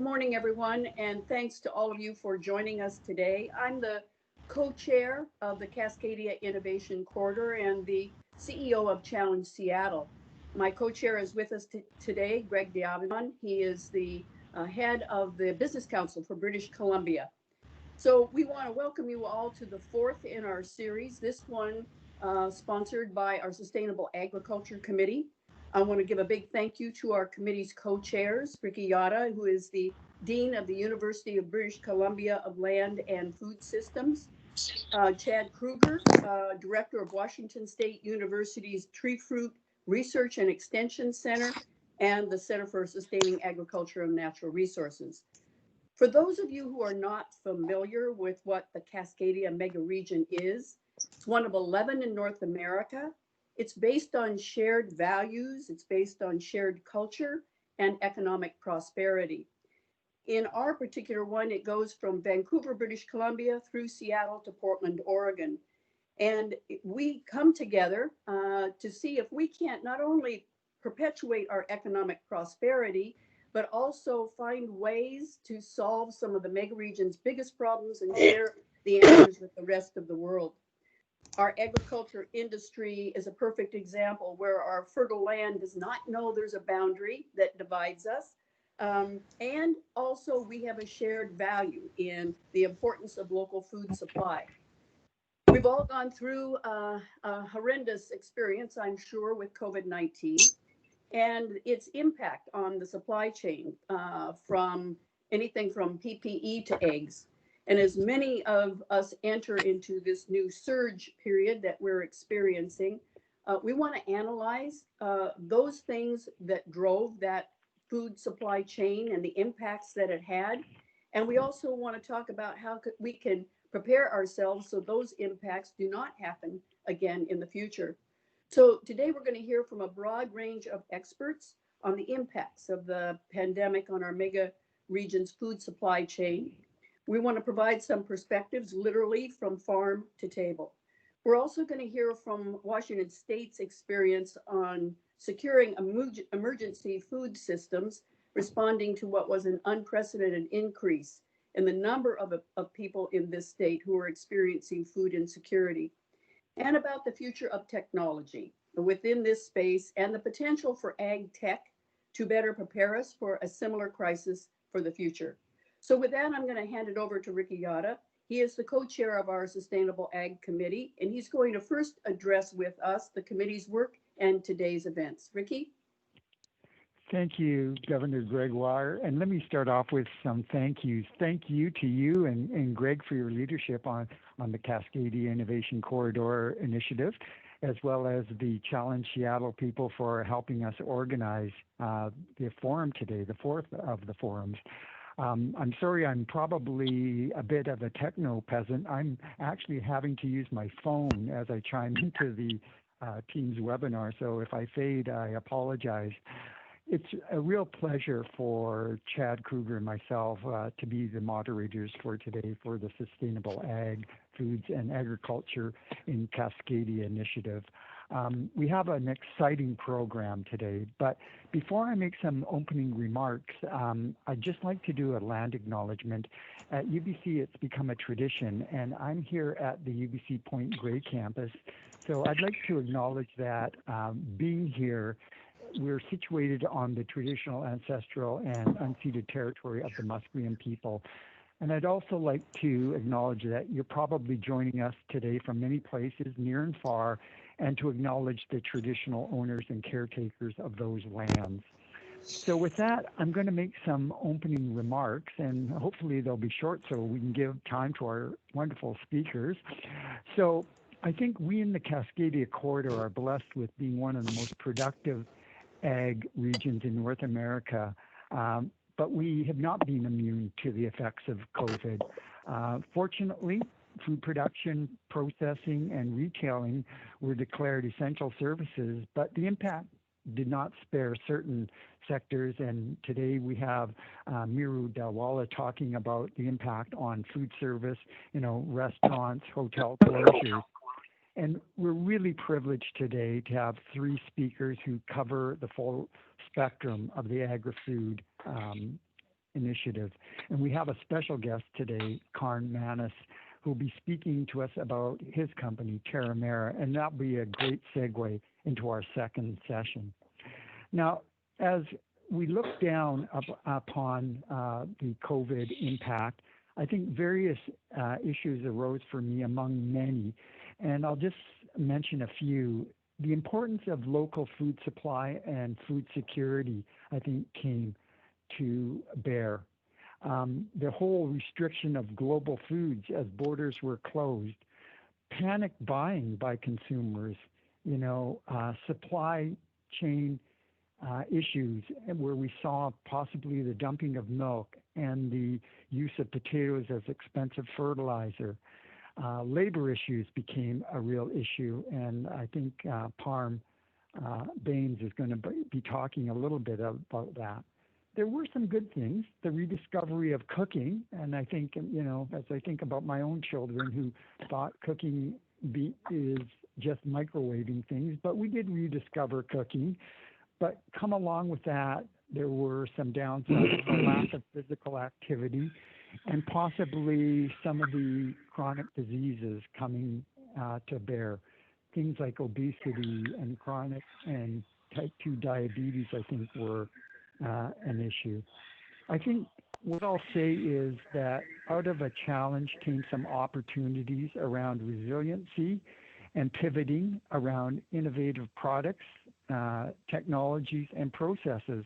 morning, everyone, and thanks to all of you for joining us today. I'm the co-chair of the Cascadia Innovation Corridor and the CEO of Challenge Seattle. My co-chair is with us today, Greg Yada. He is the head of the Business Council for British Columbia. So we want to welcome you all to the fourth in our series, this one sponsored by our Sustainable Agriculture Committee. I want to give a big thank you to our committee's co-chairs, Rickey Yada, who is the Dean of the University of British Columbia of Land and Food Systems, Chad Kruger, Director of Washington State University's Tree Fruit Research and Extension Center, and the Center for Sustaining Agriculture and Natural Resources. For those of you who are not familiar with what the Cascadia mega region is, it's one of 11 in North America. It's based on shared values, it's based on shared culture and economic prosperity. In our particular one, it goes from Vancouver, British Columbia through Seattle to Portland, Oregon. And we come together to see if we can't not only perpetuate our economic prosperity, but also find ways to solve some of the mega region's biggest problems and share the answers with the rest of the world. Our agriculture industry is a perfect example where our fertile land does not know there's a boundary that divides us. And also we have a shared value in the importance of local food supply. We've all gone through a horrendous experience, I'm sure, with COVID-19 and its impact on the supply chain from anything from PPE to eggs. And as many of us enter into this new surge period that we're experiencing, we want to analyze those things that drove that food supply chain and the impacts that it had. And we also want to talk about how we can prepare ourselves so those impacts do not happen again in the future. So today we're going to hear from a broad range of experts on the impacts of the pandemic on our mega region's food supply chain. We want to provide some perspectives literally from farm to table. We're also going to hear from Washington State's experience on securing emergency food systems, responding to what was an unprecedented increase in the number of people in this state who are experiencing food insecurity, and about the future of technology within this space and the potential for ag tech to better prepare us for a similar crisis for the future. So with that, I'm going to hand it over to Rickey Yada. He is the co-chair of our Sustainable Ag Committee, and he's going to first address with us the committee's work and today's events. Rickey? Thank you, Governor Gregoire. And let me start off with some thank yous. Thank you to you and Greg for your leadership on the Cascadia Innovation Corridor initiative, as well as the Challenge Seattle people for helping us organize the forum today, the fourth of the forums. I'm sorry, I'm probably a bit of a techno peasant. I'm actually having to use my phone as I chime into the Teams webinar. So if I fade, I apologize. It's a real pleasure for Chad Kruger and myself to be the moderators for today for the Sustainable Ag, Foods and Agriculture in Cascadia initiative. We have an exciting program today, but before I make some opening remarks, I'd just like to do a land acknowledgement. At UBC, it's become a tradition, and I'm here at the UBC Point Grey campus, so I'd like to acknowledge that being here, we're situated on the traditional, ancestral, and unceded territory of the Musqueam people. And I'd also like to acknowledge that you're probably joining us today from many places, near and far, and to acknowledge the traditional owners and caretakers of those lands. So with that, I'm going to make some opening remarks, and hopefully they'll be short so we can give time to our wonderful speakers. So I think we in the Cascadia Corridor are blessed with being one of the most productive ag regions in North America, but we have not been immune to the effects of COVID. Fortunately, food production, processing, and retailing were declared essential services, but the impact did not spare certain sectors. And today we have Miru Dalwala talking about the impact on food service, restaurants, hotel closures. And we're really privileged today to have three speakers who cover the full spectrum of the agri-food initiative. And we have a special guest today, Karn Manis, who will be speaking to us about his company, Terramera, and that'll be a great segue into our second session. Now, as we look down upon the COVID impact, I think various issues arose for me among many, and I'll just mention a few. The importance of local food supply and food security, I think, came to bear. The whole restriction of global foods as borders were closed, panic buying by consumers, supply chain issues where we saw possibly the dumping of milk and the use of potatoes as expensive fertilizer. Labor issues became a real issue, and I think Parm Baines is going to be talking a little bit about that. There were some good things, the rediscovery of cooking, and I think, as I think about my own children who thought cooking is just microwaving things, but we did rediscover cooking. But come along with that, there were some downsides, a lack of physical activity, and possibly some of the chronic diseases coming to bear. Things like obesity and chronic and type 2 diabetes, I think, were an issue. I think what I'll say is that out of a challenge came some opportunities around resiliency and pivoting around innovative products, technologies, and processes.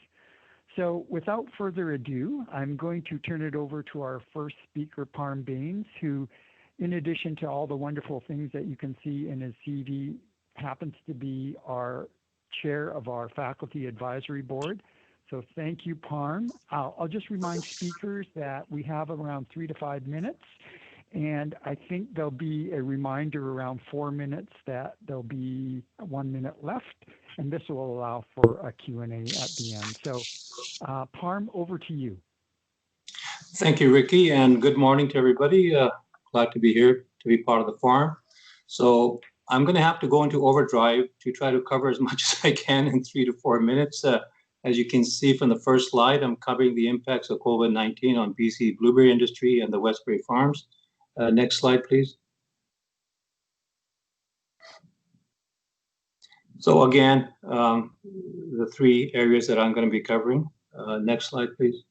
So without further ado, I'm going to turn it over to our first speaker, Parm Baines, who, in addition to all the wonderful things that you can see in his CV, happens to be our chair of our faculty advisory board. So thank you, Parm. I'll just remind speakers that we have around 3 to 5 minutes. And I think there'll be a reminder around 4 minutes that there'll be 1 minute left, and this will allow for a Q&A at the end. So Parm, over to you. Thank you, Ricky, and good morning to everybody. Glad to be here to be part of the forum. So I'm going to have to go into overdrive to try to cover as much as I can in 3 to 4 minutes. As you can see from the first slide, I'm covering the impacts of COVID-19 on BC blueberry industry and the Westbury farms. Next slide, please. So again, the 3 areas that I'm going to be covering. Next slide, please.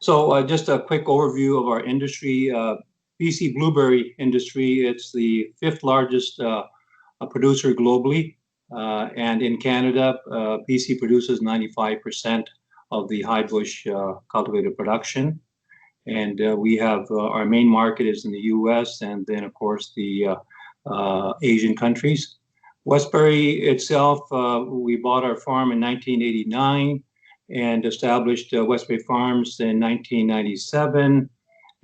So just a quick overview of our industry. BC blueberry industry, it's the 5th largest producer globally. And in Canada, BC produces 95% of the high bush cultivated production. And we have our main market is in the US and then, of course, the Asian countries. Westbury itself, we bought our farm in 1989 and established Westbury Farms in 1997.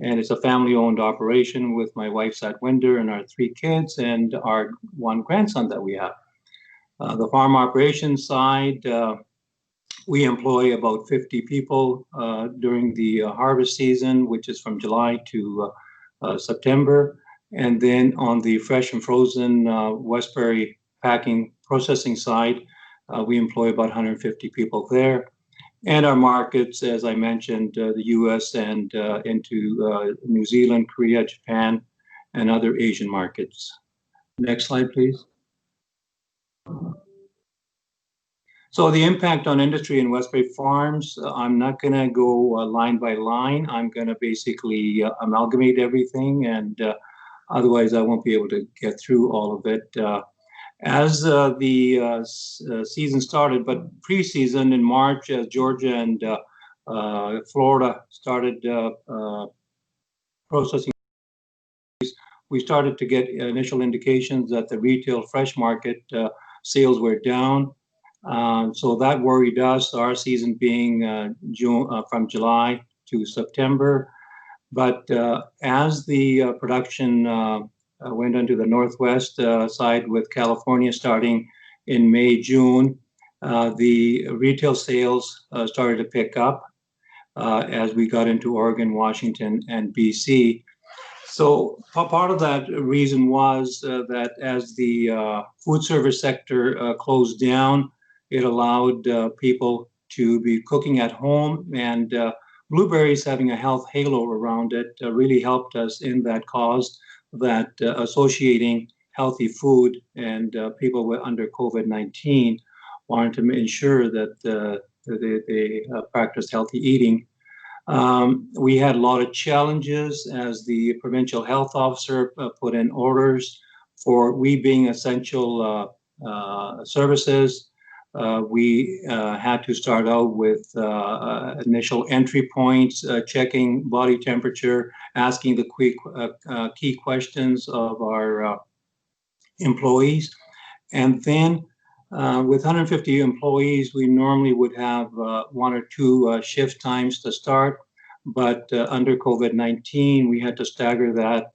And it's a family-owned operation with my wife, Satwinder, and our 3 kids and our 1 grandson that we have. The farm operations side, we employ about 50 people during the harvest season, which is from July to September. And then on the fresh and frozen Westbury packing processing side, we employ about 150 people there. And our markets, as I mentioned, the US and into New Zealand, Korea, Japan, and other Asian markets. Next slide, please. So the impact on industry in Westbury Farms, I'm not going to go line by line. I'm going to basically amalgamate everything, and otherwise I won't be able to get through all of it. As the season started, but pre-season in March, as Georgia and Florida started processing, we started to get initial indications that the retail fresh market sales were down. So that worried us, our season being June, from July to September. But as the production went into the Northwest side with California starting in May, June, the retail sales started to pick up as we got into Oregon, Washington, and BC. So part of that reason was that as the food service sector closed down, it allowed people to be cooking at home, and blueberries having a health halo around it really helped us in that cause, that associating healthy food, and people under COVID-19 wanted to ensure that they practiced healthy eating. We had a lot of challenges as the provincial health officer put in orders for we being essential services. We had to start out with initial entry points, checking body temperature, asking the key questions of our employees. And then with 150 employees, we normally would have 1 or 2 shift times to start. But under COVID-19, we had to stagger that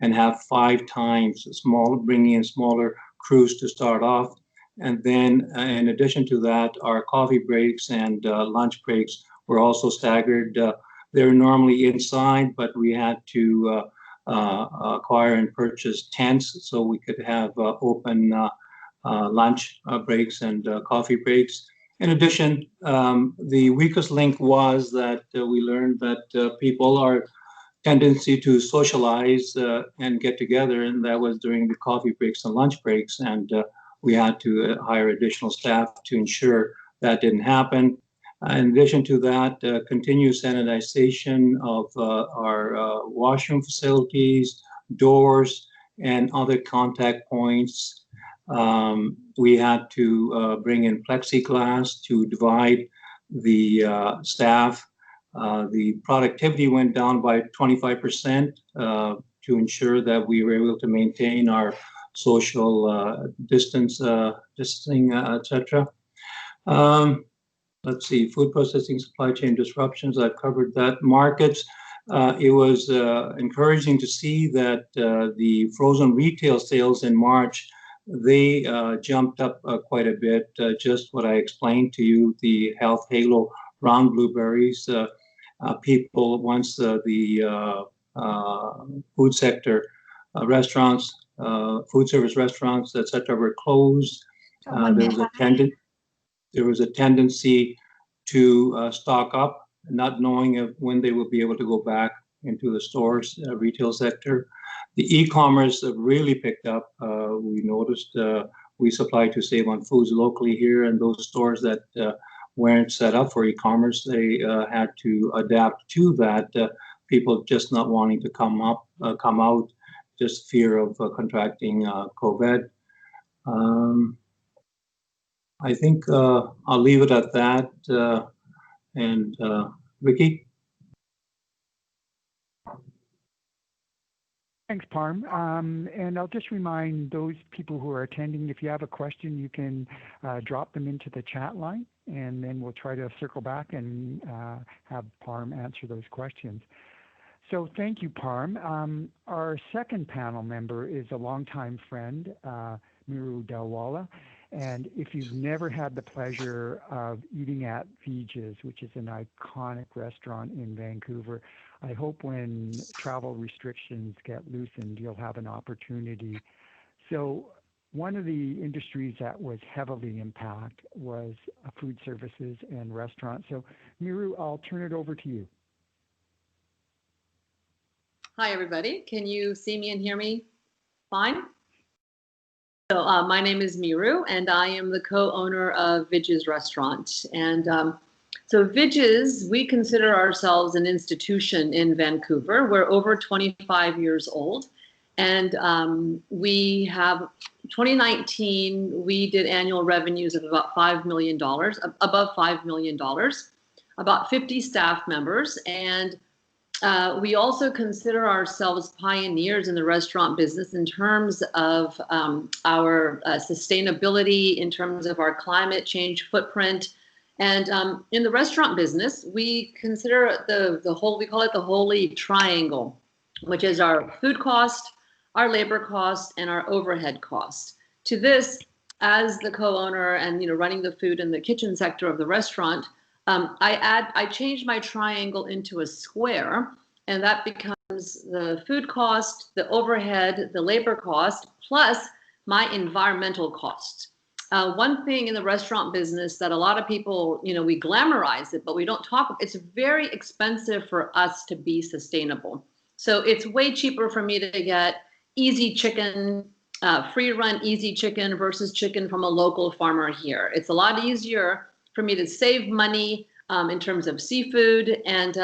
and have 5 times bringing in smaller crews to start off. And then in addition to that, our coffee breaks and lunch breaks were also staggered. They're normally inside, but we had to acquire and purchase tents so we could have open lunch breaks and coffee breaks. In addition, the weakest link was that we learned that people are tendency to socialize and get together, and that was during the coffee breaks and lunch breaks, and we had to hire additional staff to ensure that didn't happen. In addition to that, continuous sanitization of our washroom facilities, doors, and other contact points. We had to bring in plexiglass to divide the staff. The productivity went down by 25% to ensure that we were able to maintain our social distancing, etc. Let's see, food processing, supply chain disruptions, I've covered that. Markets, it was encouraging to see that the frozen retail sales in March, they jumped up quite a bit, just what I explained to you, the health halo around blueberries. People, once the food sector, restaurants, food service restaurants, etc., were closed, there was a tendency to stock up, not knowing when they will be able to go back into the stores, retail sector. The e-commerce really picked up. We noticed we supply to Save on Foods locally here, and those stores that weren't set up for e-commerce, they had to adapt to that. People just not wanting to come out, just fear of contracting COVID. I think I'll leave it at that. And Rickey? Thanks, Parm. And I'll just remind those people who are attending, if you have a question, you can drop them into the chat line, and then we'll try to circle back and have Parm answer those questions. So thank you, Parm. Our second panel member is a longtime friend, Miru Delwala. And if you've never had the pleasure of eating at Vija's, which is an iconic restaurant in Vancouver, I hope when travel restrictions get loosened, you'll have an opportunity. So one of the industries that was heavily impacted was food services and restaurants. So Miru, I'll turn it over to you. Hi, everybody. Can you see me and hear me fine? So my name is Miru, and I am the co-owner of Vija's Restaurant. And so Vija's, we consider ourselves an institution in Vancouver. We're over 25 years old. And we have, 2019, we did annual revenues of about $5 million, above $5 million, about 50 staff members. And we also consider ourselves pioneers in the restaurant business in terms of our sustainability, in terms of our climate change footprint. And in the restaurant business, we consider the whole, we call it the holy triangle, which is our food cost, our labor cost, and our overhead cost. To this, as the co-owner and running the food and the kitchen sector of the restaurant, I changed my triangle into a square, and that becomes the food cost, the overhead, the labor cost, plus my environmental cost. one thing in the restaurant business that a lot of people, we glamorize it, but we don't talk. It's very expensive for us to be sustainable. So it's way cheaper for me to get easy chicken, free run easy chicken versus chicken from a local farmer here. It's a lot easier for me to save money in terms of seafood. And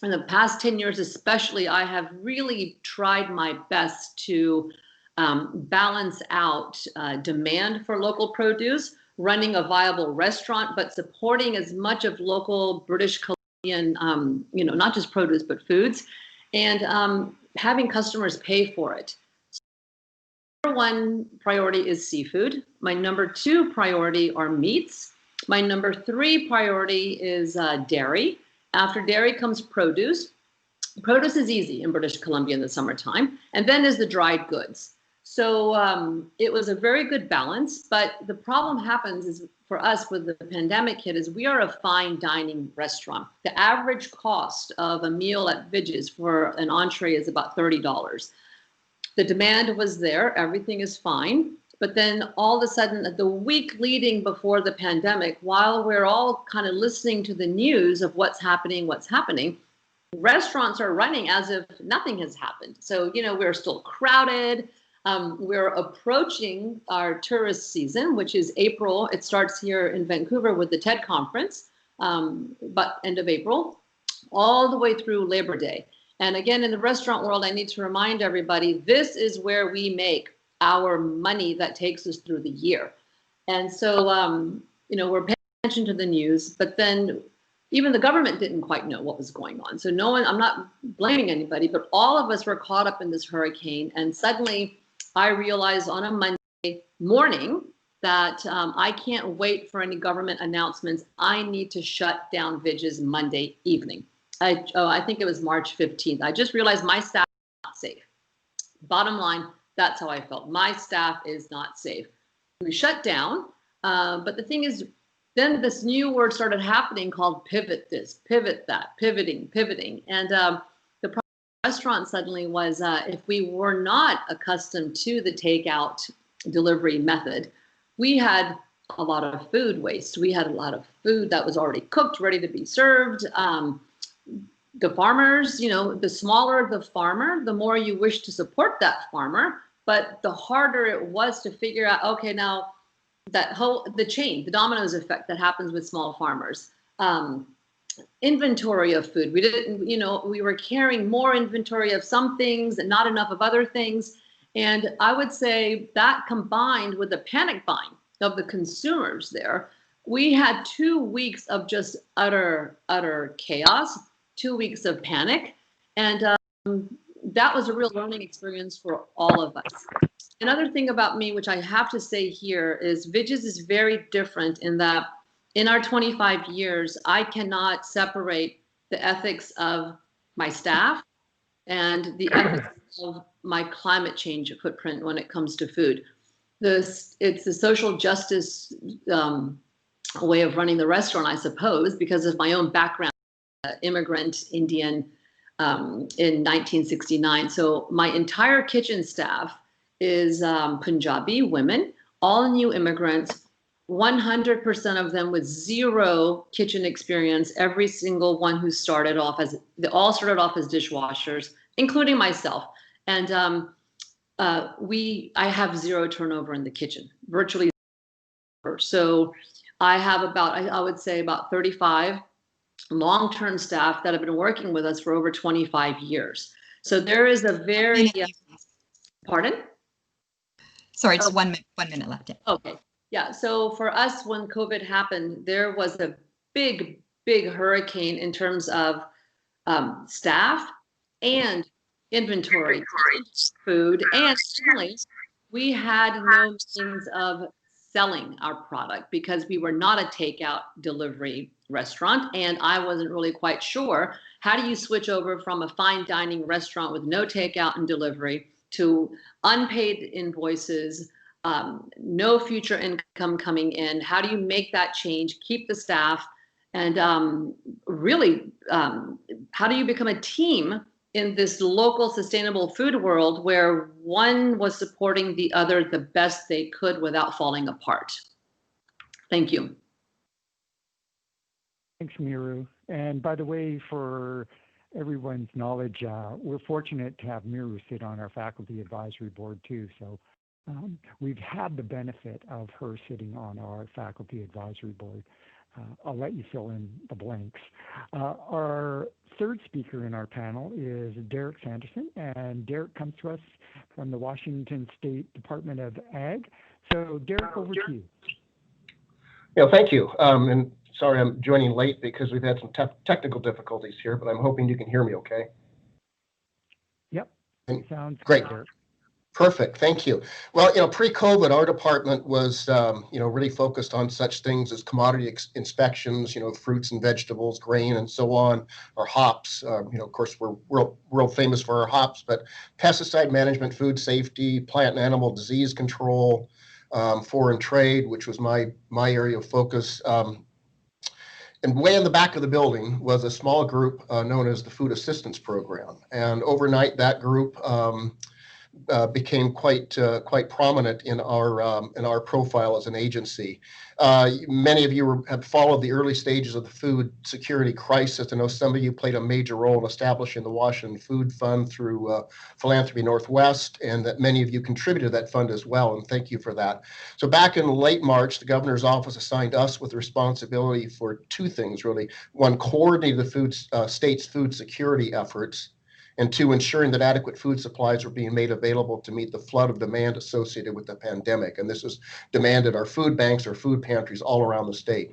in the past 10 years, especially, I have really tried my best to balance out demand for local produce, running a viable restaurant, but supporting as much of local British Columbian, not just produce, but foods, and having customers pay for it. So number one priority is seafood. My number two priority are meats. My number three priority is dairy. After dairy comes produce. Produce is easy in British Columbia in the summertime, and then is the dried goods. So it was a very good balance, but the problem happens is for us with the pandemic hit is we are a fine dining restaurant. The average cost of a meal at Vidges for an entree is about $30. The demand was there, everything is fine, but then all of a sudden the week leading before the pandemic, while we're all kind of listening to the news of what's happening, restaurants are running as if nothing has happened. So, we're still crowded. We're approaching our tourist season, which is April. It starts here in Vancouver with the TED conference, but end of April, all the way through Labor Day. And again, in the restaurant world, I need to remind everybody, this is where we make our money that takes us through the year. And so, we're paying attention to the news, but then even the government didn't quite know what was going on. So I'm not blaming anybody, but all of us were caught up in this hurricane. And suddenly I realized on a Monday morning that I can't wait for any government announcements. I need to shut down Vidges Monday evening. I think it was March 15th. I just realized my staff is not safe. Bottom line, that's how I felt. My staff is not safe. We shut down, but the thing is, then this new word started happening called pivot this, pivot that, pivoting. And the problem with the restaurant suddenly was if we were not accustomed to the takeout delivery method, we had a lot of food waste. We had a lot of food that was already cooked, ready to be served. The farmers, the smaller the farmer, the more you wish to support that farmer, but the harder it was to figure out, okay, now the chain, the dominoes effect that happens with small farmers, inventory of food. We were carrying more inventory of some things and not enough of other things. And I would say that combined with the panic buying of the consumers there, we had 2 weeks of just utter chaos, 2 weeks of panic. And that was a real learning experience for all of us. Another thing about me, which I have to say here, is Vidges is very different in that in our 25 years, I cannot separate the ethics of my staff and the ethics of my climate change footprint when it comes to food. It's the social justice way of running the restaurant, I suppose, because of my own background, immigrant Indian in 1969. So my entire kitchen staff is Punjabi women, all new immigrants, 100% of them with zero kitchen experience. Every single one who they all started off as dishwashers, including myself. And I have zero turnover in the kitchen, virtually zero. So I have I would say about 35 long-term staff that have been working with us for over 25 years. So there is a very, pardon? Sorry, just 1 minute left. Okay. Yeah. So for us, when COVID happened, there was a big hurricane in terms of staff and inventory, food, and finally, we had no means of selling our product because we were not a takeout delivery restaurant, and I wasn't really quite sure how do you switch over from a fine dining restaurant with no takeout and delivery to unpaid invoices, no future income coming in. How do you make that change, keep the staff, and really, how do you become a team in this local sustainable food world where one was supporting the other the best they could without falling apart. Thank you. Thanks, Miru. And by the way, for everyone's knowledge, we're fortunate to have Miru sit on our faculty advisory board too. So we've had the benefit of her sitting on our faculty advisory board. I'll let you fill in the blanks. Our third speaker in our panel is Derek Sanderson, and Derek comes to us from the Washington State Department of Ag. So Derek, over to you. Yeah, thank you. And sorry I'm joining late because we've had some technical difficulties here, but I'm hoping you can hear me okay. Yep, sounds great. Good, Derek. Perfect, thank you. Well, pre-COVID, our department was, really focused on such things as commodity inspections, fruits and vegetables, grain, and so on, or hops. Of course, we're world famous for our hops, but pesticide management, food safety, plant and animal disease control, foreign trade, which was my area of focus. And way in the back of the building was a small group known as the Food Assistance Program, and overnight that group became quite prominent in our profile as an agency. Many of you have followed the early stages of the food security crisis. I know some of you played a major role in establishing the Washington Food Fund through Philanthropy Northwest, and that many of you contributed to that fund as well, and thank you for that. So back in late March, the governor's office assigned us with responsibility for two things, really. One, coordinating the state's food security efforts, and two, ensuring that adequate food supplies were being made available to meet the flood of demand associated with the pandemic. And this was demand at our food banks, our food pantries all around the state.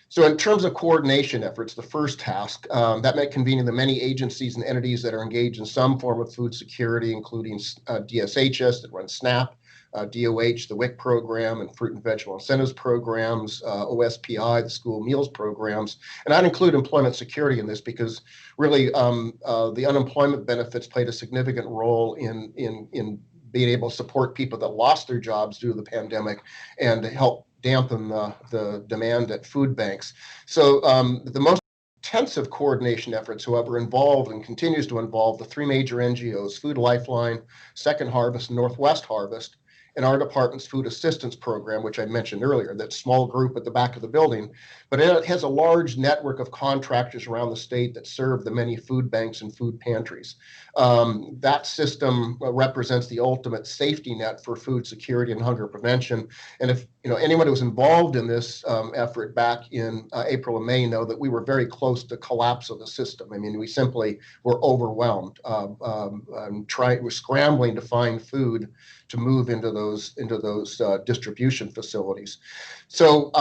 So in terms of coordination efforts, the first task, that meant convening the many agencies and entities that are engaged in some form of food security, including DSHS that runs SNAP, DOH, the WIC program, and fruit and vegetable incentives programs, OSPI, the school meals programs. And I'd include employment security in this because really the unemployment benefits played a significant role in being able to support people that lost their jobs due to the pandemic and to help dampen the demand at food banks. So the most intensive coordination efforts, however, involved and continues to involve the three major NGOs, Food Lifeline, Second Harvest, and Northwest Harvest, and our department's food assistance program, which I mentioned earlier, that small group at the back of the building. But it has a large network of contractors around the state that serve the many food banks and food pantries. That system represents the ultimate safety net for food security and hunger prevention. And if anyone who was involved in this effort back in April and May know that we were very close to collapse of the system. I mean, we simply were overwhelmed. We're scrambling to find food to move into those distribution facilities. So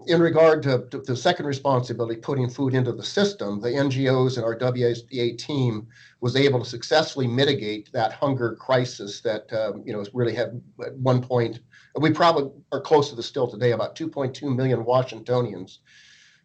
in regard to the second responsibility, putting food into the system, the NGOs and our WSDA team was able to successfully mitigate that hunger crisis that really had at one point, we probably are close to this still today, about 2.2 million Washingtonians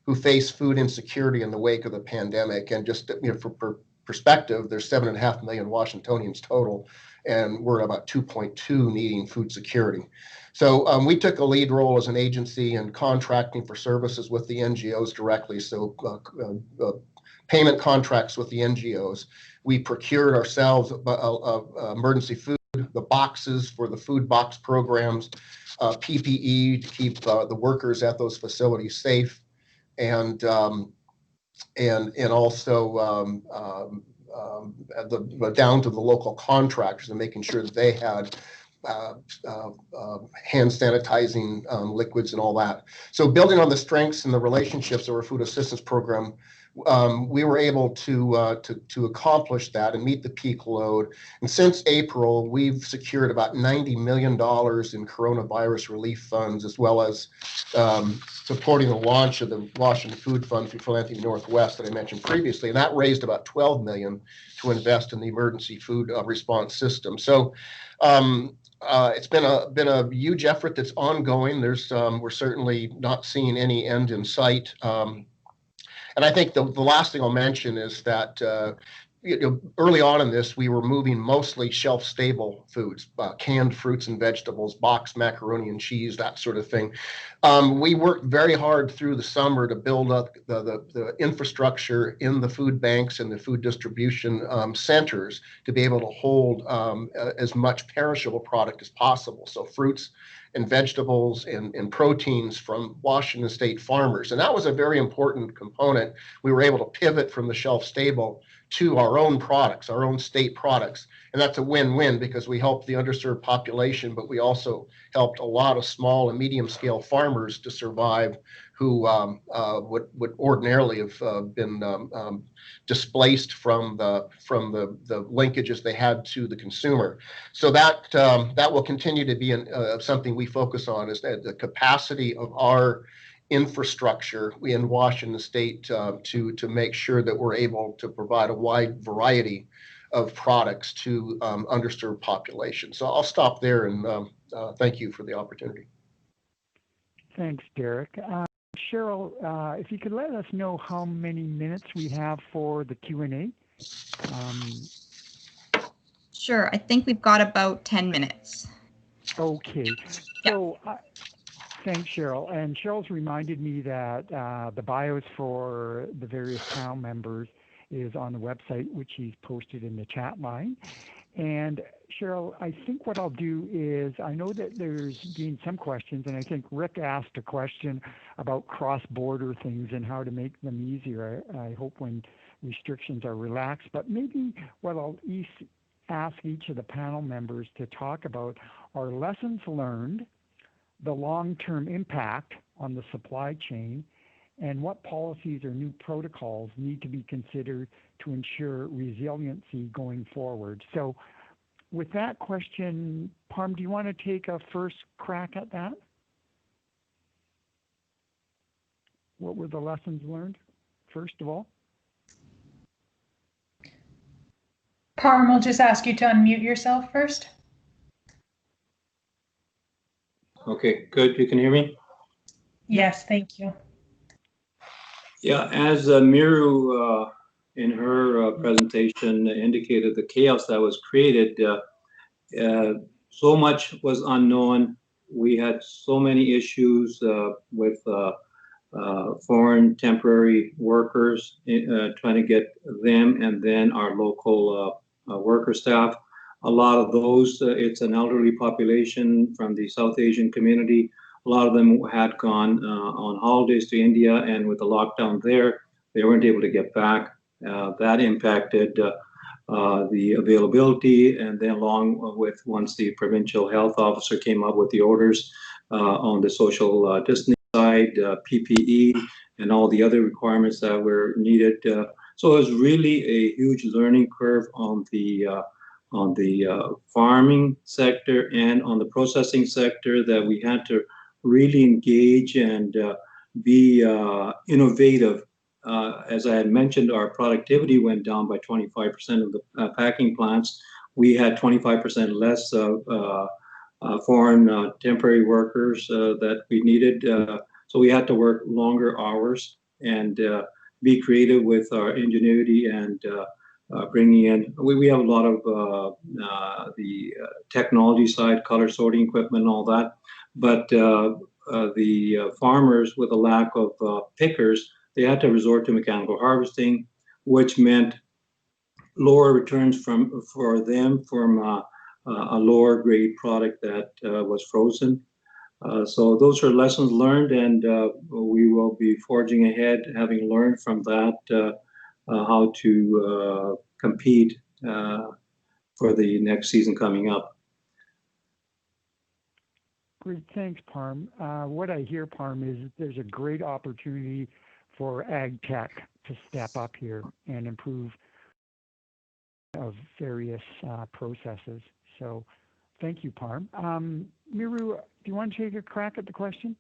who face food insecurity in the wake of the pandemic. And just for perspective, there's 7.5 million Washingtonians total, and we're about 2.2 needing food security. So we took a lead role as an agency in contracting for services with the NGOs directly. So payment contracts with the NGOs. We procured ourselves emergency food, the boxes for the food box programs, PPE to keep the workers at those facilities safe, and also down to the local contractors and making sure that they had hand sanitizing liquids and all that. So building on the strengths and the relationships of our food assistance program, we were able to accomplish that and meet the peak load. And since April, we've secured about $90 million in coronavirus relief funds, as well as supporting the launch of the Washington Food Fund through Philanthropy Northwest that I mentioned previously. And that raised about $12 million to invest in the emergency food response system. So it's been a huge effort that's ongoing. We're certainly not seeing any end in sight. And I think the last thing I'll mention is that early on in this, we were moving mostly shelf-stable foods, canned fruits and vegetables, boxed macaroni and cheese, that sort of thing. We worked very hard through the summer to build up the infrastructure in the food banks and the food distribution centers to be able to hold as much perishable product as possible. So fruits and vegetables and proteins from Washington State farmers. And that was a very important component. We were able to pivot from the shelf-stable to our own products, our own state products. And that's a win-win because we helped the underserved population, but we also helped a lot of small and medium-scale farmers to survive who would ordinarily have been displaced from the linkages they had to the consumer. So that will continue to be something we focus on, is that the capacity of our infrastructure in Washington State to make sure that we're able to provide a wide variety of products to underserved populations. So I'll stop there and thank you for the opportunity. Thanks, Derek. Cheryl, if you could let us know how many minutes we have for the Q&A. Sure, I think we've got about 10 minutes. Okay, so thanks, Cheryl. And Cheryl's reminded me that the bios for the various panel members is on the website, which he's posted in the chat line. And Cheryl, I think what I'll do is, I know that there's been some questions, and I think Rick asked a question about cross-border things and how to make them easier. I hope when restrictions are relaxed, but maybe what I'll ask each of the panel members to talk about are lessons learned, the long-term impact on the supply chain, and what policies or new protocols need to be considered to ensure resiliency going forward. So with that question, Parm, do you want to take a first crack at that? What were the lessons learned, first of all? Parm, we'll just ask you to unmute yourself first. Okay, good. You can hear me? Yes, thank you. Yeah, as Miru in her presentation indicated, the chaos that was created, so much was unknown. We had so many issues with foreign temporary workers, trying to get them and then our local worker staff. A lot of those, it's an elderly population from the South Asian community. A lot of them had gone on holidays to India, and with the lockdown there, they weren't able to get back. That impacted the availability, and then along with, once the provincial health officer came up with the orders on the social distancing side, PPE, and all the other requirements that were needed. So it was really a huge learning curve on the farming sector and on the processing sector, that we had to really engage and be innovative. As I had mentioned, our productivity went down by 25% of the packing plants. We had 25% less foreign temporary workers that we needed. So we had to work longer hours and be creative with our ingenuity and bringing in. We have a lot of the technology side, color sorting equipment, and all that. But the farmers, with a lack of pickers, they had to resort to mechanical harvesting, which meant lower returns for them from a lower grade product that was frozen. So those are lessons learned, and we will be forging ahead, having learned from that, how to compete for the next season coming up. Great, thanks, Parm. What I hear, Parm, is there's a great opportunity for ag tech to step up here and improve of various processes. So thank you, Parm. Miru, do you want to take a crack at the question?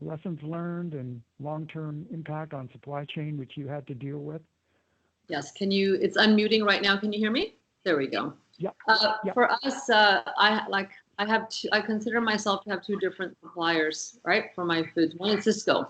Lessons learned and long-term impact on supply chain, which you had to deal with? Yes, it's unmuting right now. Can you hear me? There we go. Yeah. For us, I consider myself to have two different suppliers, right, for my foods. One is Cisco.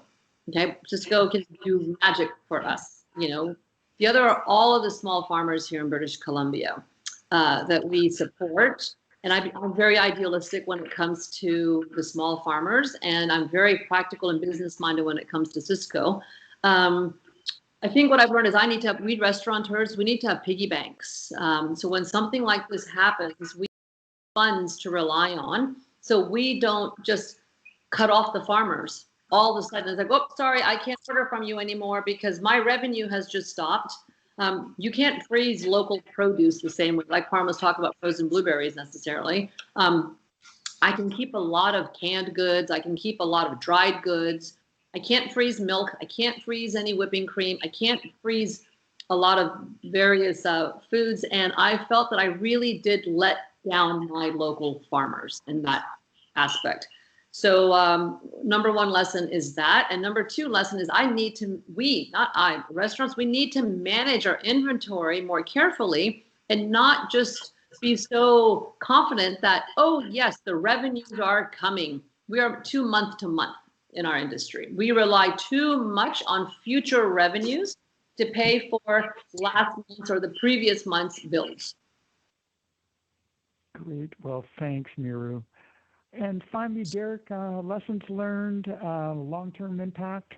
Okay, Cisco can do magic for us. You know, The other are all of the small farmers here in British Columbia that we support. And I'm very idealistic when it comes to the small farmers, and I'm very practical and business-minded when it comes to Cisco. I think what I've learned is we restaurateurs, we need to have piggy banks. So when something like this happens, we have funds to rely on. So we don't just cut off the farmers. All of a sudden it's like, oh, sorry, I can't order from you anymore because my revenue has just stopped. You can't freeze local produce the same way, like Parm was talking about frozen blueberries necessarily. I can keep a lot of canned goods. I can keep a lot of dried goods. I can't freeze milk. I can't freeze any whipping cream. I can't freeze a lot of various foods. And I felt that I really did let down my local farmers in that aspect. So number one lesson is that. And number two lesson is restaurants, we need to manage our inventory more carefully and not just be so confident that, oh, yes, the revenues are coming. We are too month to month in our industry. We rely too much on future revenues to pay for last month's or the previous month's bills. Great. Well, thanks, Miru. And finally, Derek, lessons learned, long-term impact?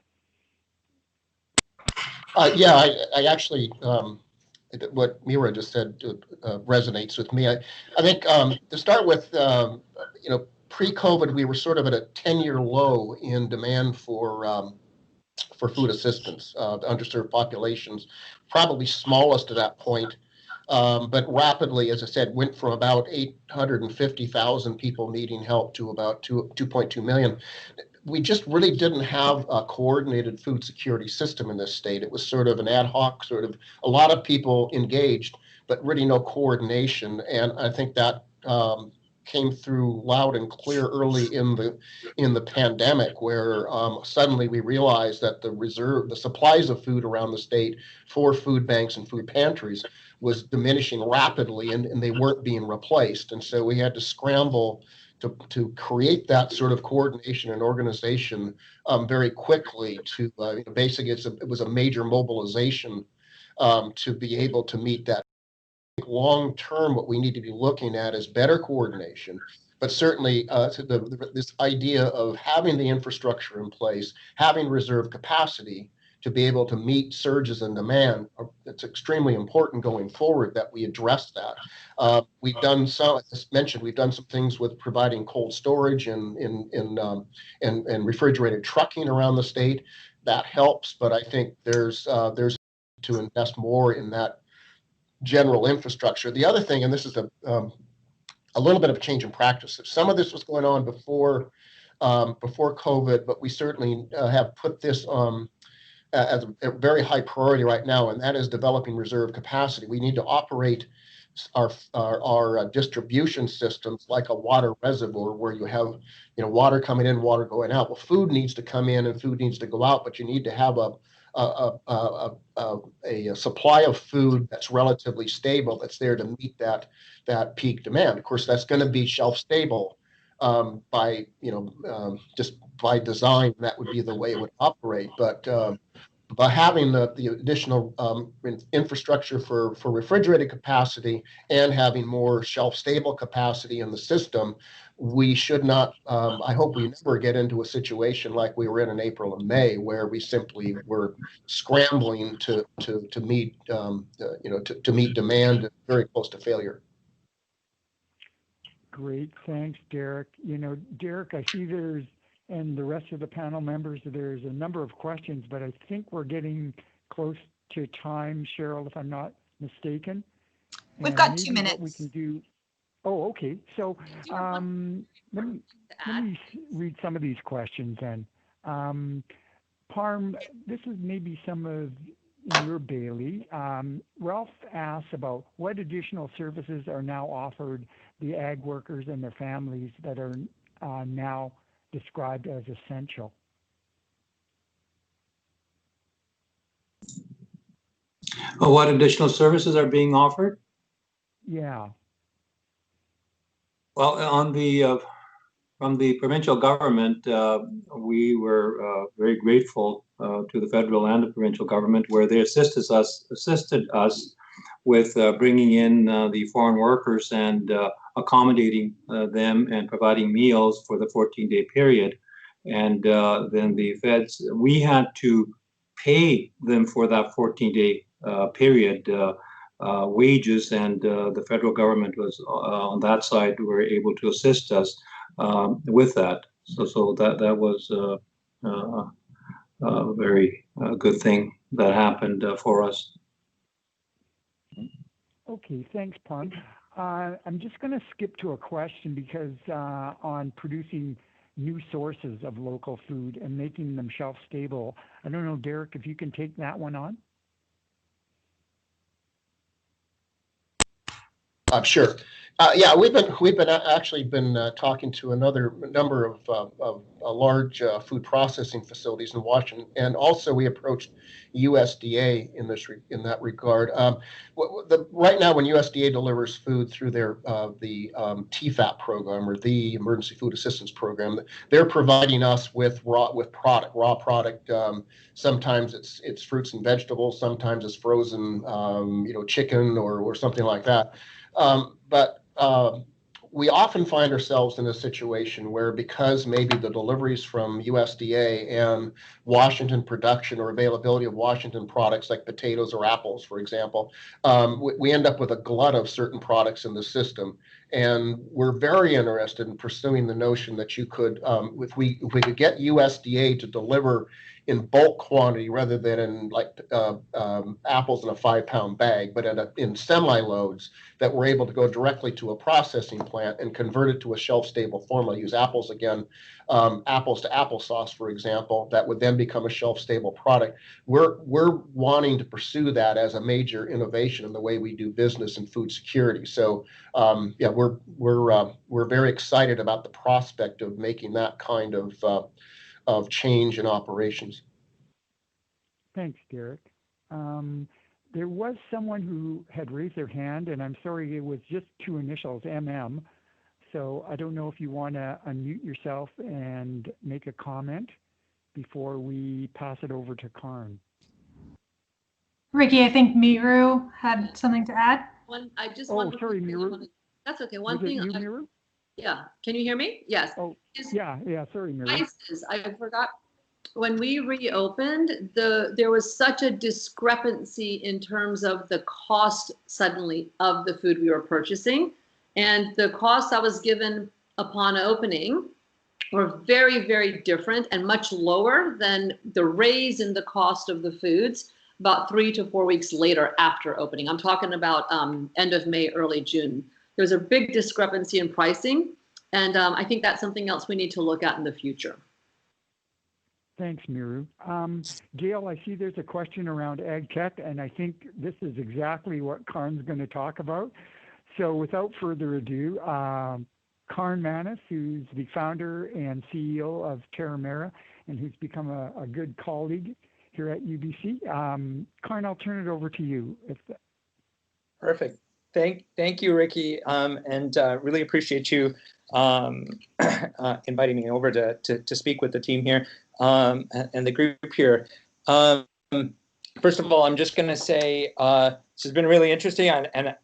Yeah, I actually, what Mira just said resonates with me. I think to start with, pre-COVID, we were sort of at a 10-year low in demand for food assistance to underserved populations, probably smallest at that point. But rapidly, as I said, went from about 850,000 people needing help to about 2.2 million. We just really didn't have a coordinated food security system in this state. It was sort of an ad hoc, sort of a lot of people engaged, but really no coordination. And I think that came through loud and clear early in the pandemic, where suddenly we realized that the supplies of food around the state for food banks and food pantries was diminishing rapidly, and they weren't being replaced. And so we had to scramble to create that sort of coordination and organization very quickly. To basically, it was a major mobilization to be able to meet that. Long term, what we need to be looking at is better coordination, but certainly this idea of having the infrastructure in place, having reserve capacity to be able to meet surges in demand. It's extremely important going forward that we address that. We've done some, as mentioned, we've done some things with providing cold storage and refrigerated trucking around the state. That helps, but I think there's to invest more in that general infrastructure. The other thing, and this is a little bit of a change in practice. Some of this was going on before COVID, but we certainly have put this as a very high priority right now, and that is developing reserve capacity. We need to operate our distribution systems like a water reservoir, where you have water coming in, water going out. Well, food needs to come in and food needs to go out, but you need to have a supply of food that's relatively stable, that's there to meet that peak demand. Of course, that's going to be shelf stable by just by design. That would be the way it would operate. But by having the additional infrastructure for refrigerated capacity and having more shelf stable capacity in the system, we should not, I hope we never get into a situation like we were in April and May, where we simply were scrambling to meet to meet demand, very close to failure. Great, thanks, Derek. Derek, I see and the rest of the panel members, there's a number of questions, but I think we're getting close to time, Cheryl, if I'm not mistaken. We've got 2 minutes. What we can do. Oh, okay. So let me read some of these questions then. Parm, this is maybe some of your bailey. Ralph asks about what additional services are now offered the ag workers and their families that are now described as essential. What additional services are being offered? Yeah. Well, on the From the provincial government, we were very grateful to the federal and the provincial government, where they assisted us with bringing in the foreign workers and accommodating them and providing meals for the 14-day period. And then the feds, we had to pay them for that 14-day period wages, and the federal government was on that side were able to assist us with that. So that was a very good thing that happened for us. Okay, thanks, Pon. I'm just going to skip to a question because on producing new sources of local food and making them shelf stable. I don't know, Derek, if you can take that one on. Sure. Yeah, we've actually been talking to another number of large food processing facilities in Washington, and also we approached USDA in that regard. Right now, when USDA delivers food through their the TFAP program, or the Emergency Food Assistance Program, they're providing us with raw product. Sometimes it's fruits and vegetables, sometimes it's frozen, chicken or something like that. But we often find ourselves in a situation where, because maybe the deliveries from USDA and Washington production or availability of Washington products like potatoes or apples, for example, we end up with a glut of certain products in the system. And we're very interested in pursuing the notion that you could, if we could get USDA to deliver in bulk quantity rather than in apples in a 5-pound bag, but in semi-loads that we're able to go directly to a processing plant and convert it to a shelf-stable form. I'll use apples again, apples to applesauce, for example, that would then become a shelf-stable product. We're wanting to pursue that as a major innovation in the way we do business and food security. So yeah, we're very excited about the prospect of making that kind of change in operations. Thanks, Derek. There was someone who had raised their hand, and I'm sorry, it was just two initials, MM. So I don't know if you want to unmute yourself and make a comment before we pass it over to Karn. Ricky, I think Miru had something to add. Sorry, Miru. That's okay. Was it you, Miru? Yeah. Can you hear me? Yes. Oh, yeah. Sorry, Miru. I forgot. When we reopened, there was such a discrepancy in terms of the cost suddenly of the food we were purchasing. And the costs I was given upon opening were very, very different and much lower than the raise in the cost of the foods about 3 to 4 weeks later after opening. I'm talking about end of May, early June. There's a big discrepancy in pricing. And I think that's something else we need to look at in the future. Thanks, Miru. Gail, I see there's a question around ag tech, and I think this is exactly what Karn's going to talk about. So without further ado, Karn Manis, who's the founder and CEO of Terramera, and who's become a good colleague here at UBC. Karn, I'll turn it over to you. Perfect. Thank you, Ricky, and really appreciate you inviting me over to speak with the team here and the group here. First of all, I'm just going to say this has been really interesting, and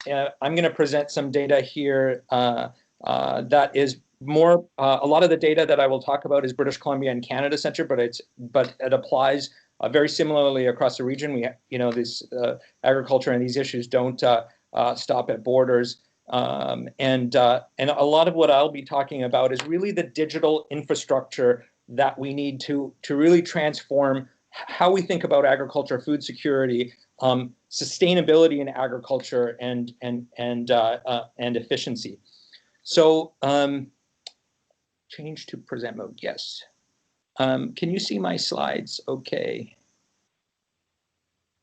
I'm going to present some data here that is more. A lot of the data that I will talk about is British Columbia and Canada centered, but it applies very similarly across the region. We, this agriculture and these issues don't stop at borders. And a lot of what I'll be talking about is really the digital infrastructure that we need to really transform how we think about agriculture, food security, sustainability in agriculture, and efficiency. So change to present mode. Yes. Can you see my slides? Okay.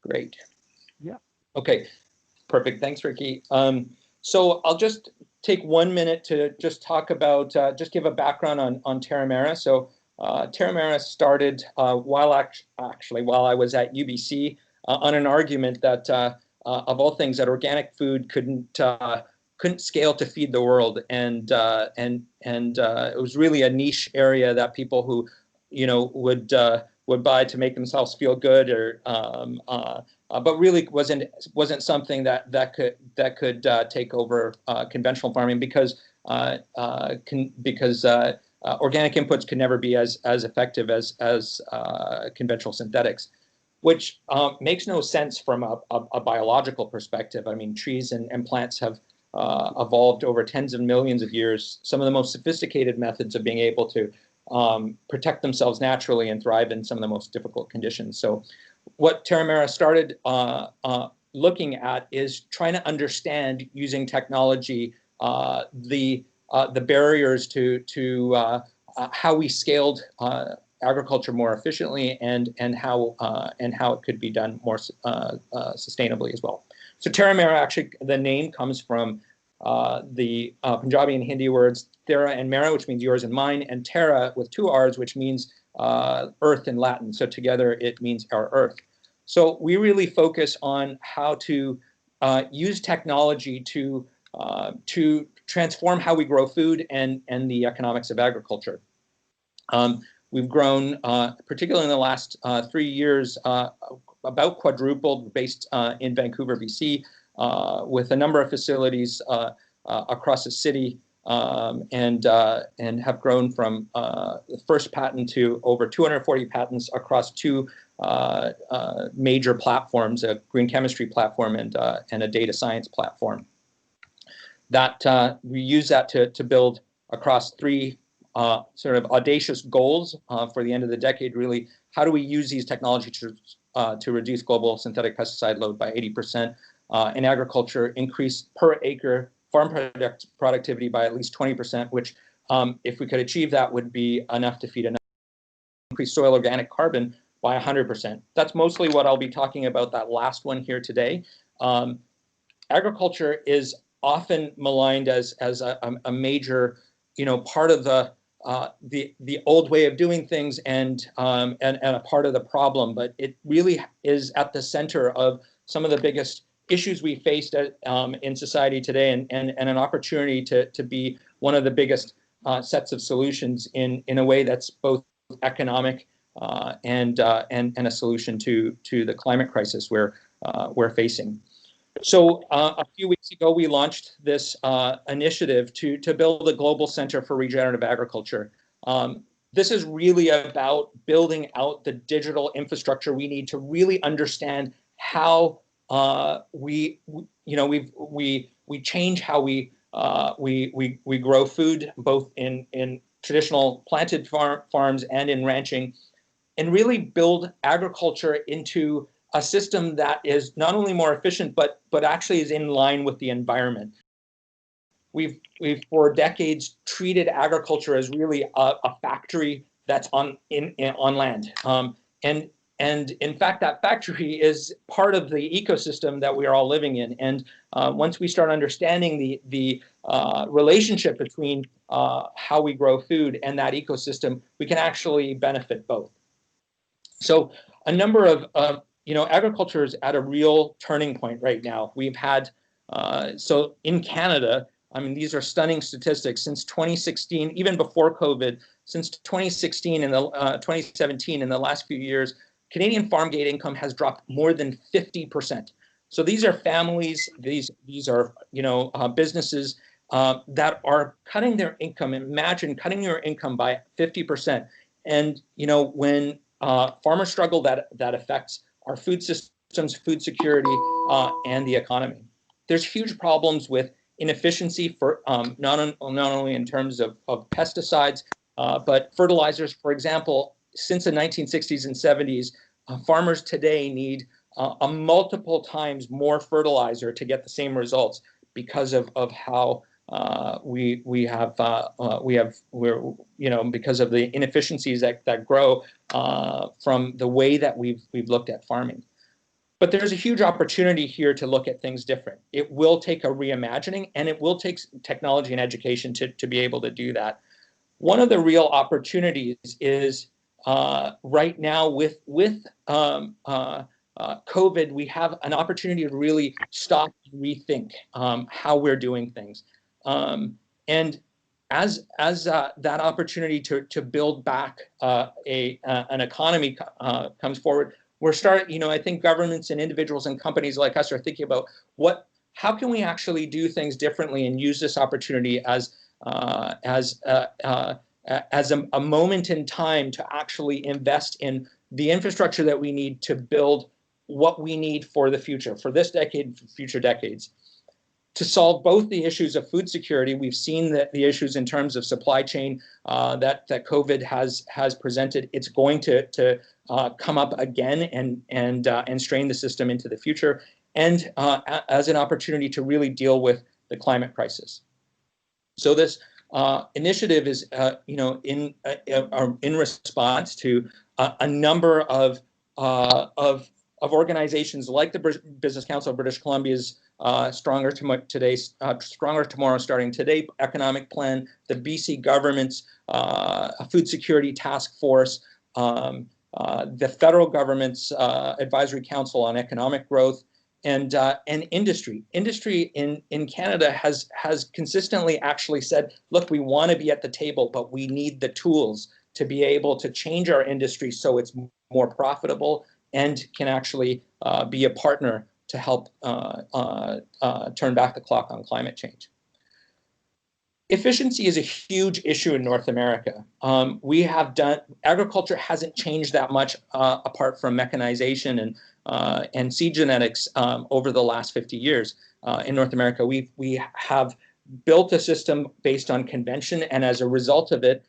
Great. Yeah. Okay. Perfect. Thanks, Ricky. So I'll just take 1 minute to just talk about, just give a background on Terramera. So Terramera started while I was at UBC on an argument that of all things that organic food couldn't couldn't scale to feed the world, and it was really a niche area that people who, would buy to make themselves feel good, or but really wasn't something that could take over conventional farming, because organic inputs could never be as effective as conventional synthetics, which makes no sense from a biological perspective. I mean, trees and plants have evolved over tens of millions of years, some of the most sophisticated methods of being able to protect themselves naturally and thrive in some of the most difficult conditions. So what Terramera started looking at is trying to understand, using technology, the barriers to how we scaled agriculture more efficiently, and how it could be done more sustainably as well. So Terramera, actually, the name comes from the Punjabi and Hindi words Thera and Mera, which means yours and mine, and Terra with 2 R's, which means earth in Latin. So together it means our earth. So we really focus on how to use technology to transform how we grow food and the economics of agriculture. We've grown, particularly in the last 3 years, about quadrupled, based in Vancouver, BC, with a number of facilities across the city, and have grown from the first patent to over 240 patents across 2 major platforms: a green chemistry platform and a data science platform. That we use that to build across 3 sort of audacious goals for the end of the decade. Really, how do we use these technologies to reduce global synthetic pesticide load by 80%, in agriculture, increase per acre farm productivity by at least 20%, which, if we could achieve that, would be enough to feed enough, increase soil organic carbon by 100%. That's mostly what I'll be talking about, that last one here today. Agriculture is often maligned as a major, part of the old way of doing things, and a part of the problem, but it really is at the center of some of the biggest issues we faced in society today, and an opportunity to be one of the biggest sets of solutions in a way that's both economic and a solution to the climate crisis we're facing. So a few weeks ago, we launched this initiative to build a global center for regenerative agriculture. This is really about building out the digital infrastructure we need to really understand how we change how we grow food, both in traditional planted farms and in ranching, and really build agriculture into a system that is not only more efficient, but actually is in line with the environment. We've for decades treated agriculture as really a factory that's on land, and in fact that factory is part of the ecosystem that we are all living in. And once we start understanding the relationship between how we grow food and that ecosystem, we can actually benefit both. So a number of agriculture is at a real turning point right now. We've had, so in Canada, I mean, these are stunning statistics. Since 2016, even before COVID, since 2016 and 2017, in the last few years, Canadian farm gate income has dropped more than 50%. So these are families, these are businesses that are cutting their income. Imagine cutting your income by 50%. And when farmers struggle, that affects our food systems, food security, and the economy. There's huge problems with inefficiency for not only in terms of pesticides, but fertilizers. For example, since the 1960s and 70s, farmers today need a multiple times more fertilizer to get the same results because of how because of the inefficiencies that grow from the way that we've looked at farming. But there's a huge opportunity here to look at things different. It will take a reimagining, and it will take technology and education to be able to do that. One of the real opportunities is right now with COVID, we have an opportunity to really stop and rethink how we're doing things. And as that opportunity to build back an economy comes forward, we're starting, I think governments and individuals and companies like us are thinking about how can we actually do things differently and use this opportunity as a moment in time to actually invest in the infrastructure that we need to build what we need for the future, for this decade and for future decades. To solve both the issues of food security, we've seen that the issues in terms of supply chain that COVID has presented, it's going to come up again and strain the system into the future, and as an opportunity to really deal with the climate crisis. So this initiative is, in response to a number of organizations like the Business Council of British Columbia's Stronger Tomorrow Starting Today economic plan, the BC government's food security task force, the federal government's advisory council on economic growth, and industry. Industry in Canada has consistently actually said, look, we want to be at the table, but we need the tools to be able to change our industry so it's more profitable and can actually be a partner to help turn back the clock on climate change. Efficiency is a huge issue in North America. Agriculture hasn't changed that much apart from mechanization and seed genetics over the last 50 years. In North America, we have built a system based on convention, and as a result of it,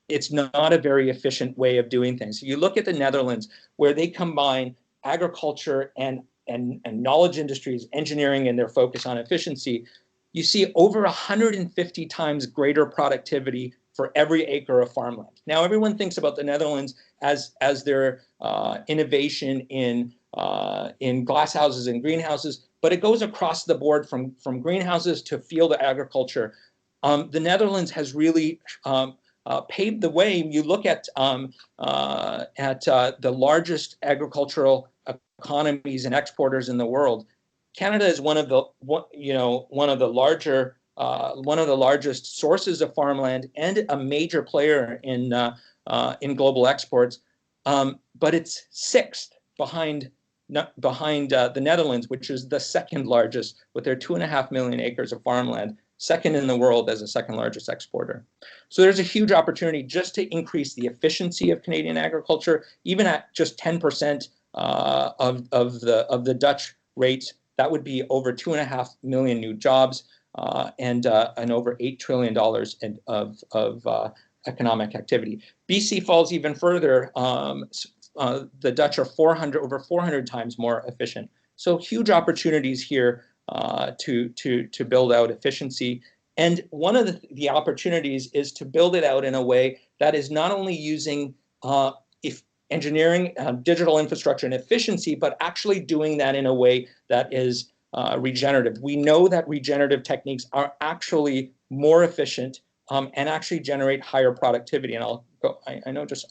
it's not a very efficient way of doing things. So you look at the Netherlands, where they combine agriculture and knowledge industries, engineering, and their focus on efficiency. You see over 150 times greater productivity for every acre of farmland. Now, everyone thinks about the Netherlands as their innovation in glasshouses and greenhouses, but it goes across the board from greenhouses to field agriculture. The Netherlands has really paved the way. You look at the largest agricultural economies and exporters in the world. Canada is one of the largest sources of farmland and a major player in global exports, but it's sixth behind the Netherlands, which is the second largest with their 2.5 million acres of farmland, second in the world as a second largest exporter. So there's a huge opportunity just to increase the efficiency of Canadian agriculture, even at just 10% of the Dutch rate. That would be over 2.5 million new jobs and over $8 trillion of economic activity. BC falls even further. The Dutch are over 400 times more efficient. So huge opportunities here to build out efficiency. And one of the opportunities is to build it out in a way that is not only using engineering, digital infrastructure, and efficiency, but actually doing that in a way that is regenerative. We know that regenerative techniques are actually more efficient and actually generate higher productivity. And I'll go. I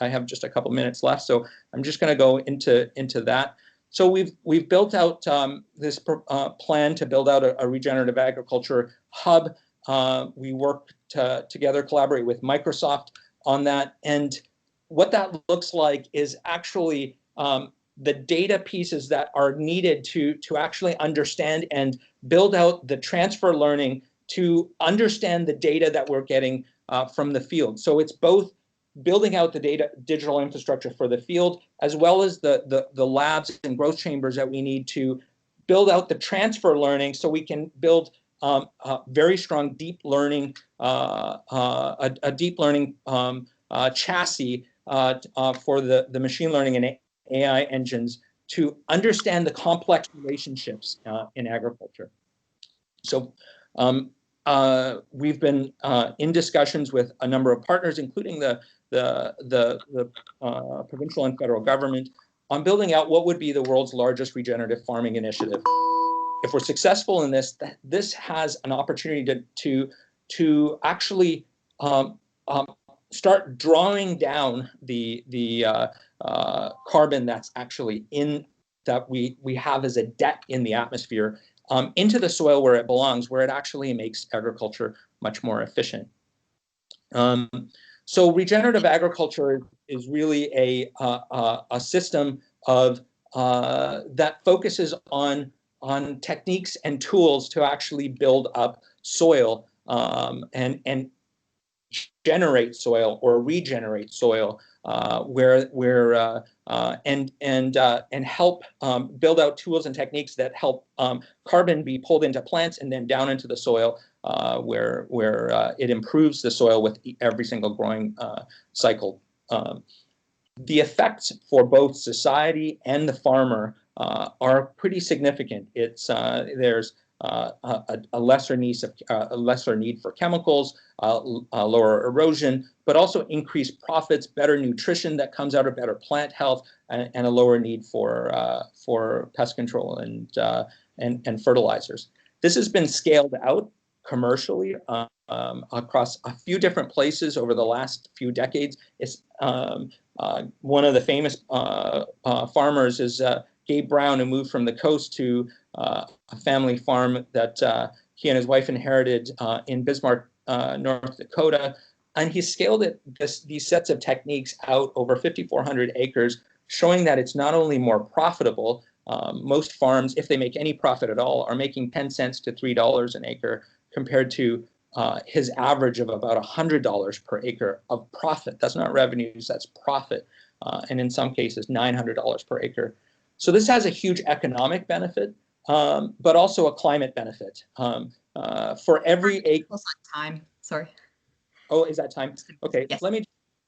have just a couple minutes left, so I'm just going to go into that. So we've built out this plan to build out a regenerative agriculture hub. We work together, collaborate with Microsoft on that, and what that looks like is actually the data pieces that are needed to actually understand and build out the transfer learning to understand the data that we're getting from the field. So it's both building out the digital infrastructure for the field, as well as the labs and growth chambers that we need to build out the transfer learning so we can build very strong deep learning, a deep learning chassis for the machine learning and AI engines to understand the complex relationships in agriculture. So we've been in discussions with a number of partners, including the provincial and federal government, on building out what would be the world's largest regenerative farming initiative. If we're successful in this, this has an opportunity to actually start drawing down the carbon that's actually that we have as a debt in the atmosphere into the soil where it belongs, where it actually makes agriculture much more efficient. So regenerative agriculture is really a system of that focuses on techniques and tools to actually build up soil and generate soil or regenerate soil, and help build out tools and techniques that help carbon be pulled into plants and then down into the soil, where it improves the soil with every single growing cycle. The effects for both society and the farmer are pretty significant. There's a lesser need for chemicals, lower erosion, but also increased profits, better nutrition that comes out of better plant health, and a lower need for pest control and fertilizers. This has been scaled out commercially across a few different places over the last few decades. It's one of the famous farmers is Gabe Brown, who moved from the coast to a family farm that he and his wife inherited in Bismarck, North Dakota. And he scaled these sets of techniques out over 5,400 acres, showing that it's not only more profitable. Most farms, if they make any profit at all, are making 10 cents to $3 an acre, compared to his average of about $100 per acre of profit. That's not revenues, that's profit. And in some cases, $900 per acre. So this has a huge economic benefit, but also a climate benefit. For every acre. Time, sorry. Oh, is that time? Okay, yes. Let me,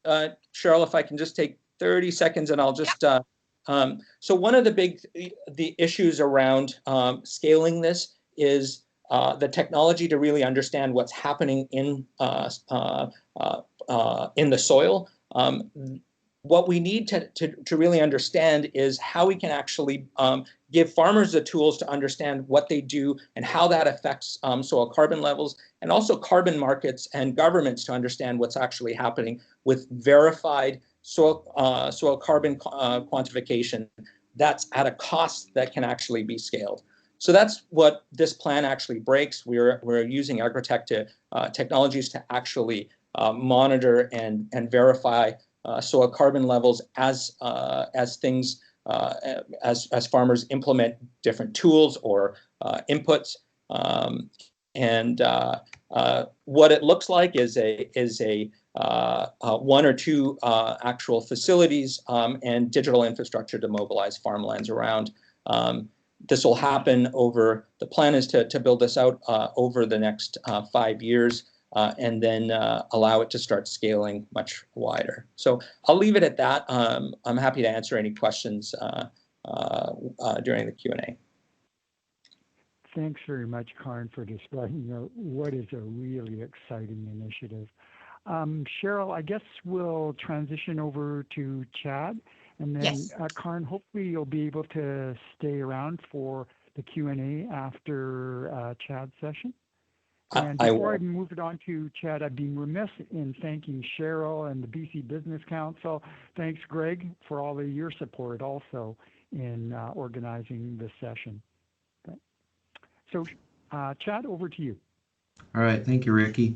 Cheryl, if I can just take 30 seconds and I'll just, so one of the issues around scaling this is the technology to really understand what's happening in the soil. What we need to really understand is how we can actually give farmers the tools to understand what they do and how that affects soil carbon levels, and also carbon markets and governments to understand what's actually happening with verified soil carbon quantification that's at a cost that can actually be scaled. So that's what this plan actually breaks. We're using Agri-tech technologies to actually monitor and verify soil carbon levels as farmers implement different tools or inputs. What it looks like is a one or two actual facilities and digital infrastructure to mobilize farmlands around. This will happen the plan is to build this out over the next 5 years. And then allow it to start scaling much wider. So I'll leave it at that. I'm happy to answer any questions during the Q&A. Thanks very much, Karin, for describing what is a really exciting initiative. Cheryl, I guess we'll transition over to Chad. And then, yes. Karin, hopefully you'll be able to stay around for the Q&A after Chad's session. And before I move it on to Chad, I've been remiss in thanking Cheryl and the BC Business Council. Thanks, Greg, for all of your support also in organizing this session. Okay. So, Chad, over to you. All right, thank you, Ricky.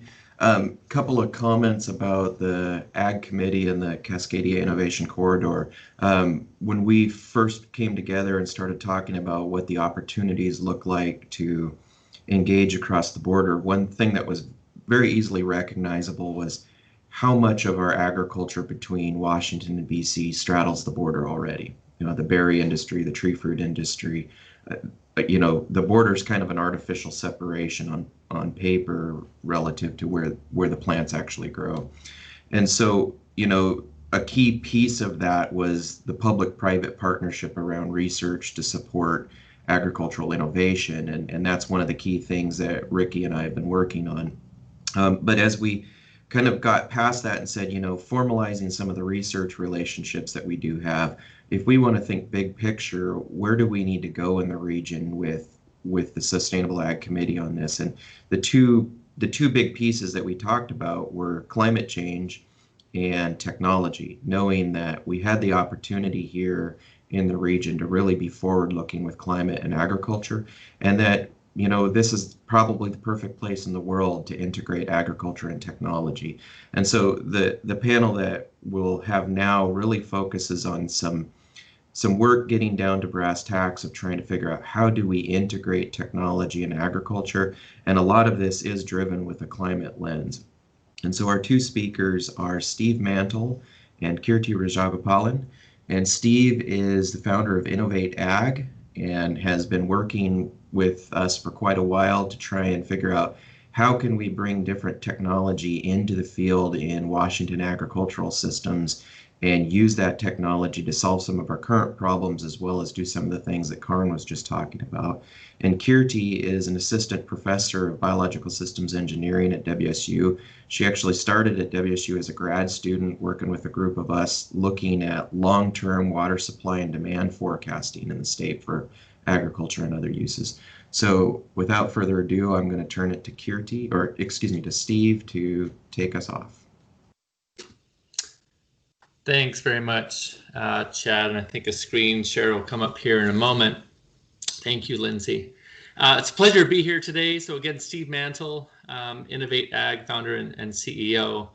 Couple of comments about the Ag Committee and the Cascadia Innovation Corridor. When we first came together and started talking about what the opportunities look like to engage across the border, one thing that was very easily recognizable was how much of our agriculture between Washington and BC straddles the border already. The berry industry, the tree fruit industry, the border is kind of an artificial separation on paper relative to where the plants actually grow. And so, a key piece of that was the public-private partnership around research to support agricultural innovation, and that's one of the key things that Ricky and I have been working on. But as we kind of got past that and said, formalizing some of the research relationships that we do have, if we want to think big picture, where do we need to go in the region with the Sustainable Ag Committee on this? And the two big pieces that we talked about were climate change and technology, knowing that we had the opportunity here in the region to really be forward looking with climate and agriculture, and that, you know, this is probably the perfect place in the world to integrate agriculture and technology. And so the panel that we'll have now really focuses on some work getting down to brass tacks of trying to figure out how do we integrate technology and agriculture. And a lot of this is driven with a climate lens. And so our two speakers are Steve Mantle and Kirti Rajagopalan. And Steve is the founder of Innovate Ag and has been working with us for quite a while to try and figure out how can we bring different technology into the field in Washington agricultural systems and use that technology to solve some of our current problems, as well as do some of the things that Karin was just talking about. And Kirti is an assistant professor of biological systems engineering at WSU. She actually started at WSU as a grad student, working with a group of us looking at long-term water supply and demand forecasting in the state for agriculture and other uses. So without further ado, I'm going to turn it to Kirti, or excuse me, to Steve to take us off. Thanks very much, Chad. And I think a screen share will come up here in a moment. Thank you, Lindsay. It's a pleasure to be here today. So again, Steve Mantle, Innovate Ag founder and CEO.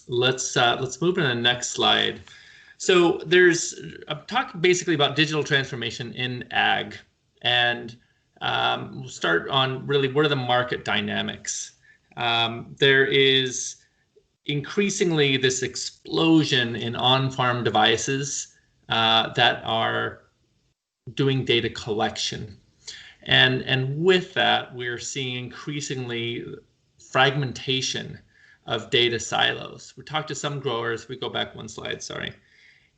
Let's move to the next slide. So I'm talking basically about digital transformation in ag, and we'll start on really what are the market dynamics. There is increasingly this explosion in on-farm devices that are doing data collection. And with that, we're seeing increasingly fragmentation of data silos. We talked to some growers, we go back one slide, sorry,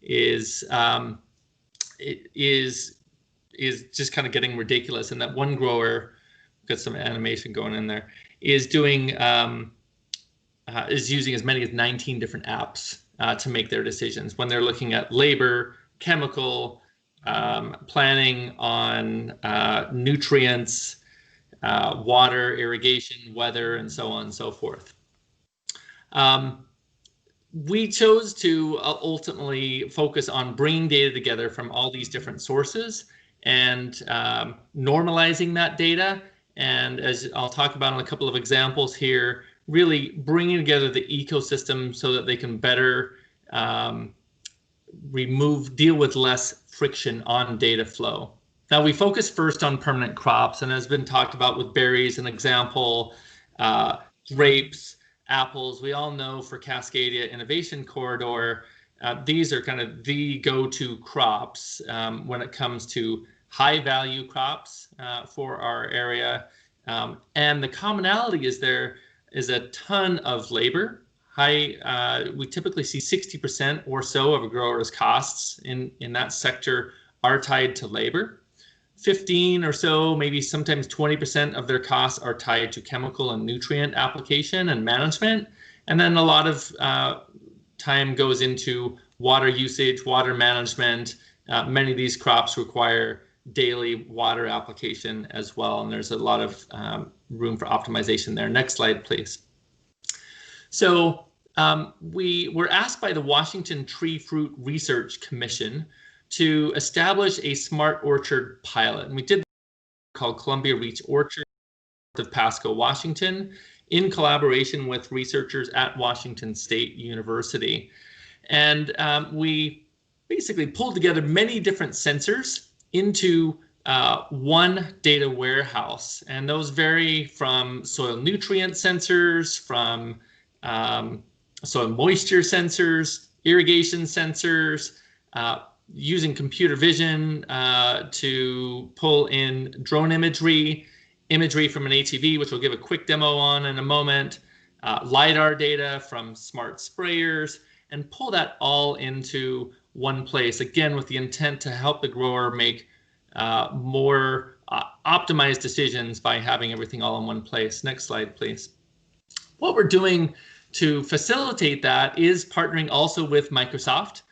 it is just kind of getting ridiculous. And that one grower, got some animation going in there, is doing is using as many as 19 different apps to make their decisions when they're looking at labor, chemical, planning on nutrients, water, irrigation, weather, and so on and so forth. We chose to ultimately focus on bringing data together from all these different sources and normalizing that data. And as I'll talk about in a couple of examples here, really bringing together the ecosystem so that they can better deal with less friction on data flow. Now, we focus first on permanent crops, and as been talked about with berries, an example, grapes, apples. We all know for Cascadia Innovation Corridor, these are kind of the go-to crops when it comes to high-value crops for our area. And the commonality is there is a ton of labor. We typically see 60% or so of a grower's costs in that sector are tied to labor. 15 or so, maybe sometimes 20% of their costs are tied to chemical and nutrient application and management. And then a lot of time goes into water usage, water management. Many of these crops require daily water application as well, and there's a lot of room for optimization there. Next slide, please. So we were asked by the Washington Tree Fruit Research Commission to establish a smart orchard pilot, and we did called Columbia Reach Orchard of Pasco, Washington, in collaboration with researchers at Washington State University. And we basically pulled together many different sensors into one data warehouse. And those vary from soil nutrient sensors, from soil moisture sensors, irrigation sensors, using computer vision to pull in drone imagery from an ATV, which we'll give a quick demo on in a moment, LiDAR data from smart sprayers, and pull that all into one place, again, with the intent to help the grower make more optimized decisions by having everything all in one place. Next slide, please. What we're doing to facilitate that is partnering also with Microsoft,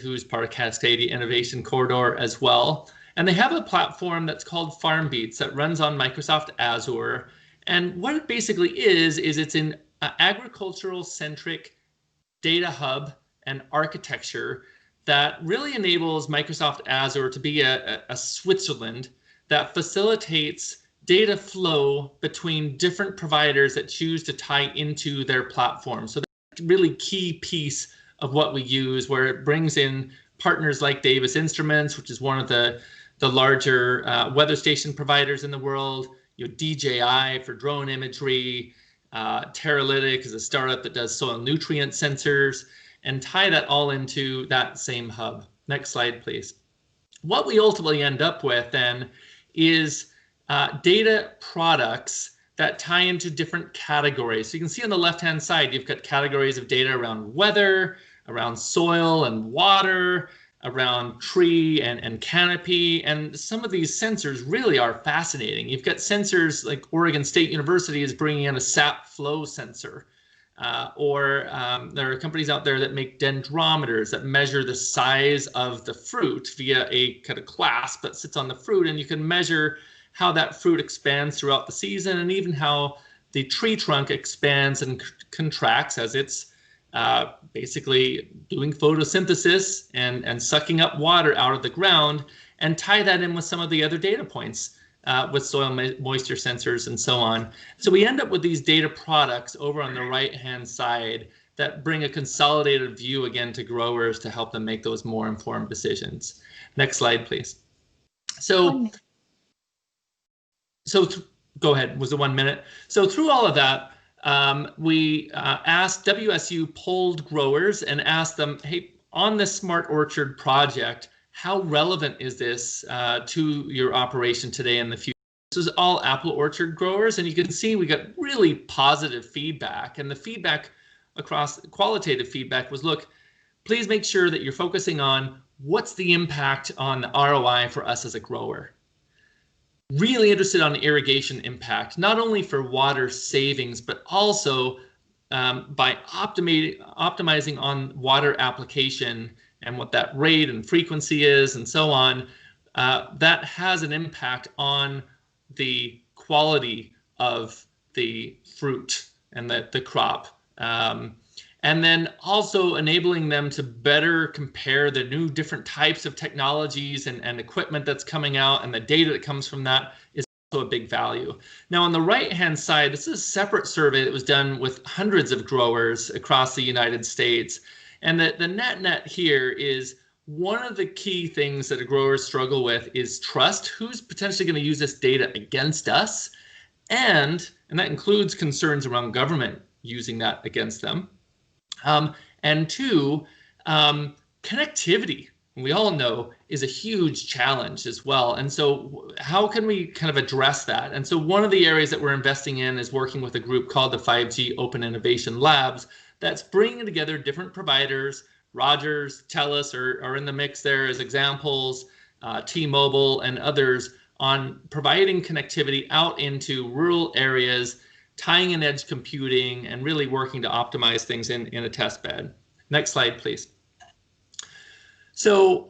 who's part of Cascadia Innovation Corridor as well. And they have a platform that's called FarmBeats that runs on Microsoft Azure. And what it basically is it's an agricultural centric data hub and architecture that really enables Microsoft Azure to be a Switzerland that facilitates data flow between different providers that choose to tie into their platform. So that's a really key piece of what we use, where it brings in partners like Davis Instruments, which is one of the larger weather station providers in the world, DJI for drone imagery, Teralytic is a startup that does soil nutrient sensors, and tie that all into that same hub. Next slide, please. What we ultimately end up with then is data products that tie into different categories. So you can see on the left-hand side, you've got categories of data around weather, around soil and water, around tree and canopy. And some of these sensors really are fascinating. You've got sensors like Oregon State University is bringing in a sap flow sensor. Or there are companies out there that make dendrometers that measure the size of the fruit via a kind of clasp that sits on the fruit, and you can measure how that fruit expands throughout the season, and even how the tree trunk expands and contracts as it's basically doing photosynthesis and sucking up water out of the ground, and tie that in with some of the other data points with soil moisture sensors and so on. So we end up with these data products over on the right-hand side that bring a consolidated view again to growers to help them make those more informed decisions. Next slide, please. So go ahead, was it 1 minute? So through all of that, we asked WSU polled growers and asked them, hey, on this Smart Orchard project, how relevant is this to your operation today and the future? This is all apple orchard growers, and you can see we got really positive feedback. And the feedback across qualitative feedback was, look, please make sure that you're focusing on what's the impact on the ROI for us as a grower. Really interested on the irrigation impact, not only for water savings, but also by optimizing on water application and what that rate and frequency is and so on, that has an impact on the quality of the fruit and the crop. And then also enabling them to better compare the new different types of technologies and equipment that's coming out, and the data that comes from that is also a big value. Now on the right-hand side, this is a separate survey that was done with hundreds of growers across the United States. And the net here is one of the key things that growers struggle with is trust. Who's potentially going to use this data against us? And that includes concerns around government using that against them. And two, connectivity, we all know, is a huge challenge as well. And so how can we kind of address that? And so one of the areas that we're investing in is working with a group called the 5G Open Innovation Labs that's bringing together different providers. Rogers, TELUS are in the mix there as examples, T-Mobile and others, on providing connectivity out into rural areas, tying in edge computing, and really working to optimize things in a test bed. Next slide, please. So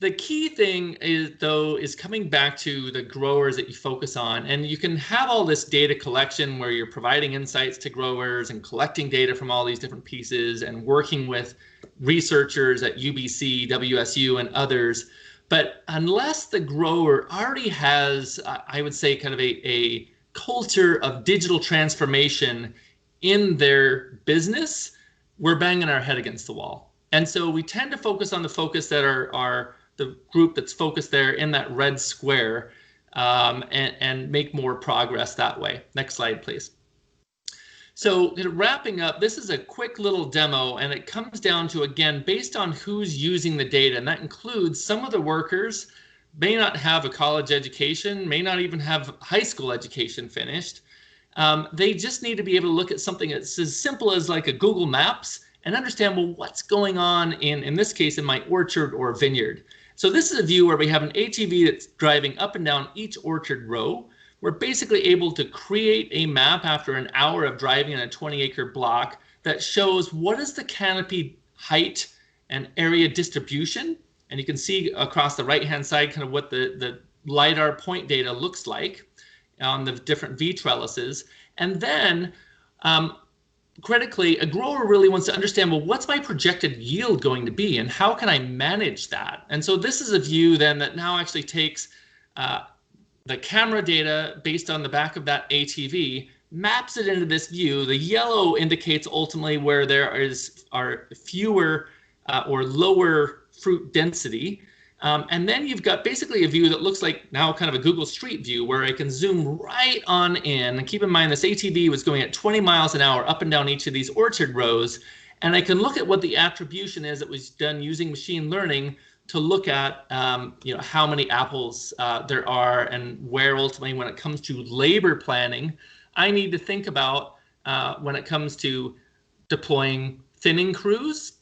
the key thing is coming back to the growers that you focus on. And you can have all this data collection where you're providing insights to growers and collecting data from all these different pieces and working with researchers at UBC, WSU, and others. But unless the grower already has, I would say, kind of a culture of digital transformation in their business, we're banging our head against the wall. And so we tend to focus on the focus that are the group that's focused there in that red square, and make more progress that way. Next slide, please. So wrapping up, this is a quick little demo, and it comes down to, again, based on who's using the data, and that includes some of the workers may not have a college education, may not even have high school education finished. They just need to be able to look at something that's as simple as like a Google Maps and understand, well, what's going on in this case, in my orchard or vineyard. So this is a view where we have an ATV that's driving up and down each orchard row. We're basically able to create a map after an hour of driving in a 20-acre block that shows what is the canopy height and area distribution. And you can see across the right-hand side kind of what the LiDAR point data looks like on the different V trellises. And then critically, a grower really wants to understand, well, what's my projected yield going to be and how can I manage that? And so this is a view then that now actually takes the camera data based on the back of that ATV, maps it into this view. The yellow indicates ultimately where there are fewer or lower fruit density. And then you've got basically a view that looks like now kind of a Google Street View where I can zoom right on in. And keep in mind, this ATV was going at 20 miles an hour up and down each of these orchard rows. And I can look at what the attribution is that was done using machine learning to look at how many apples there are and where ultimately when it comes to labor planning, I need to think about when it comes to deploying thinning crews,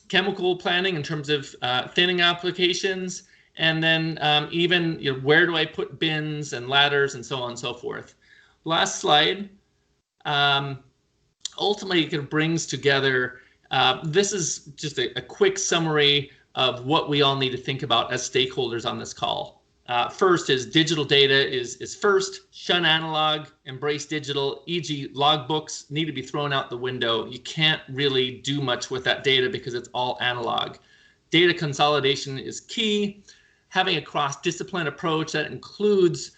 chemical planning in terms of thinning applications, and then even where do I put bins and ladders and so on and so forth. Last slide. Ultimately, it brings together, this is just a quick summary of what we all need to think about as stakeholders on this call. First is digital data is first, shun analog, embrace digital, e.g. logbooks need to be thrown out the window. You can't really do much with that data because it's all analog. Data consolidation is key. Having a cross-discipline approach that includes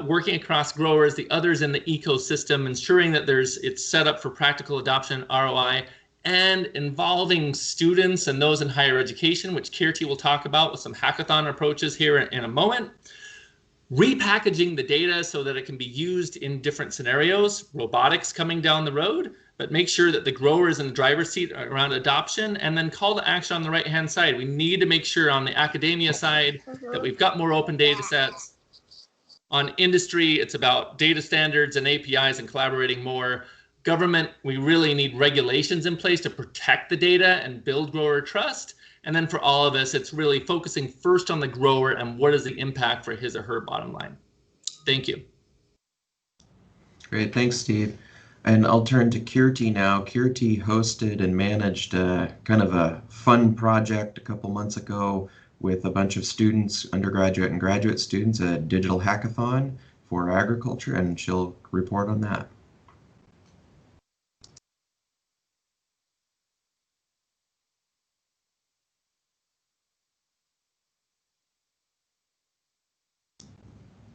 working across growers, the others in the ecosystem, ensuring that it's set up for practical adoption, ROI, and involving students and those in higher education, which Kirti will talk about with some hackathon approaches here in a moment. Repackaging the data so that it can be used in different scenarios, robotics coming down the road, but make sure that the grower is in the driver's seat around adoption, and then call to action on the right-hand side. We need to make sure on the academia side that we've got more open data sets. On industry, it's about data standards and APIs and collaborating more. Government, we really need regulations in place to protect the data and build grower trust. And then for all of us, it's really focusing first on the grower and what is the impact for his or her bottom line. Thank you. Great, thanks, Steve. And I'll turn to Kirti now. Kirti hosted and managed kind of a fun project a couple months ago with a bunch of students, undergraduate and graduate students, a digital hackathon for agriculture, and she'll report on that.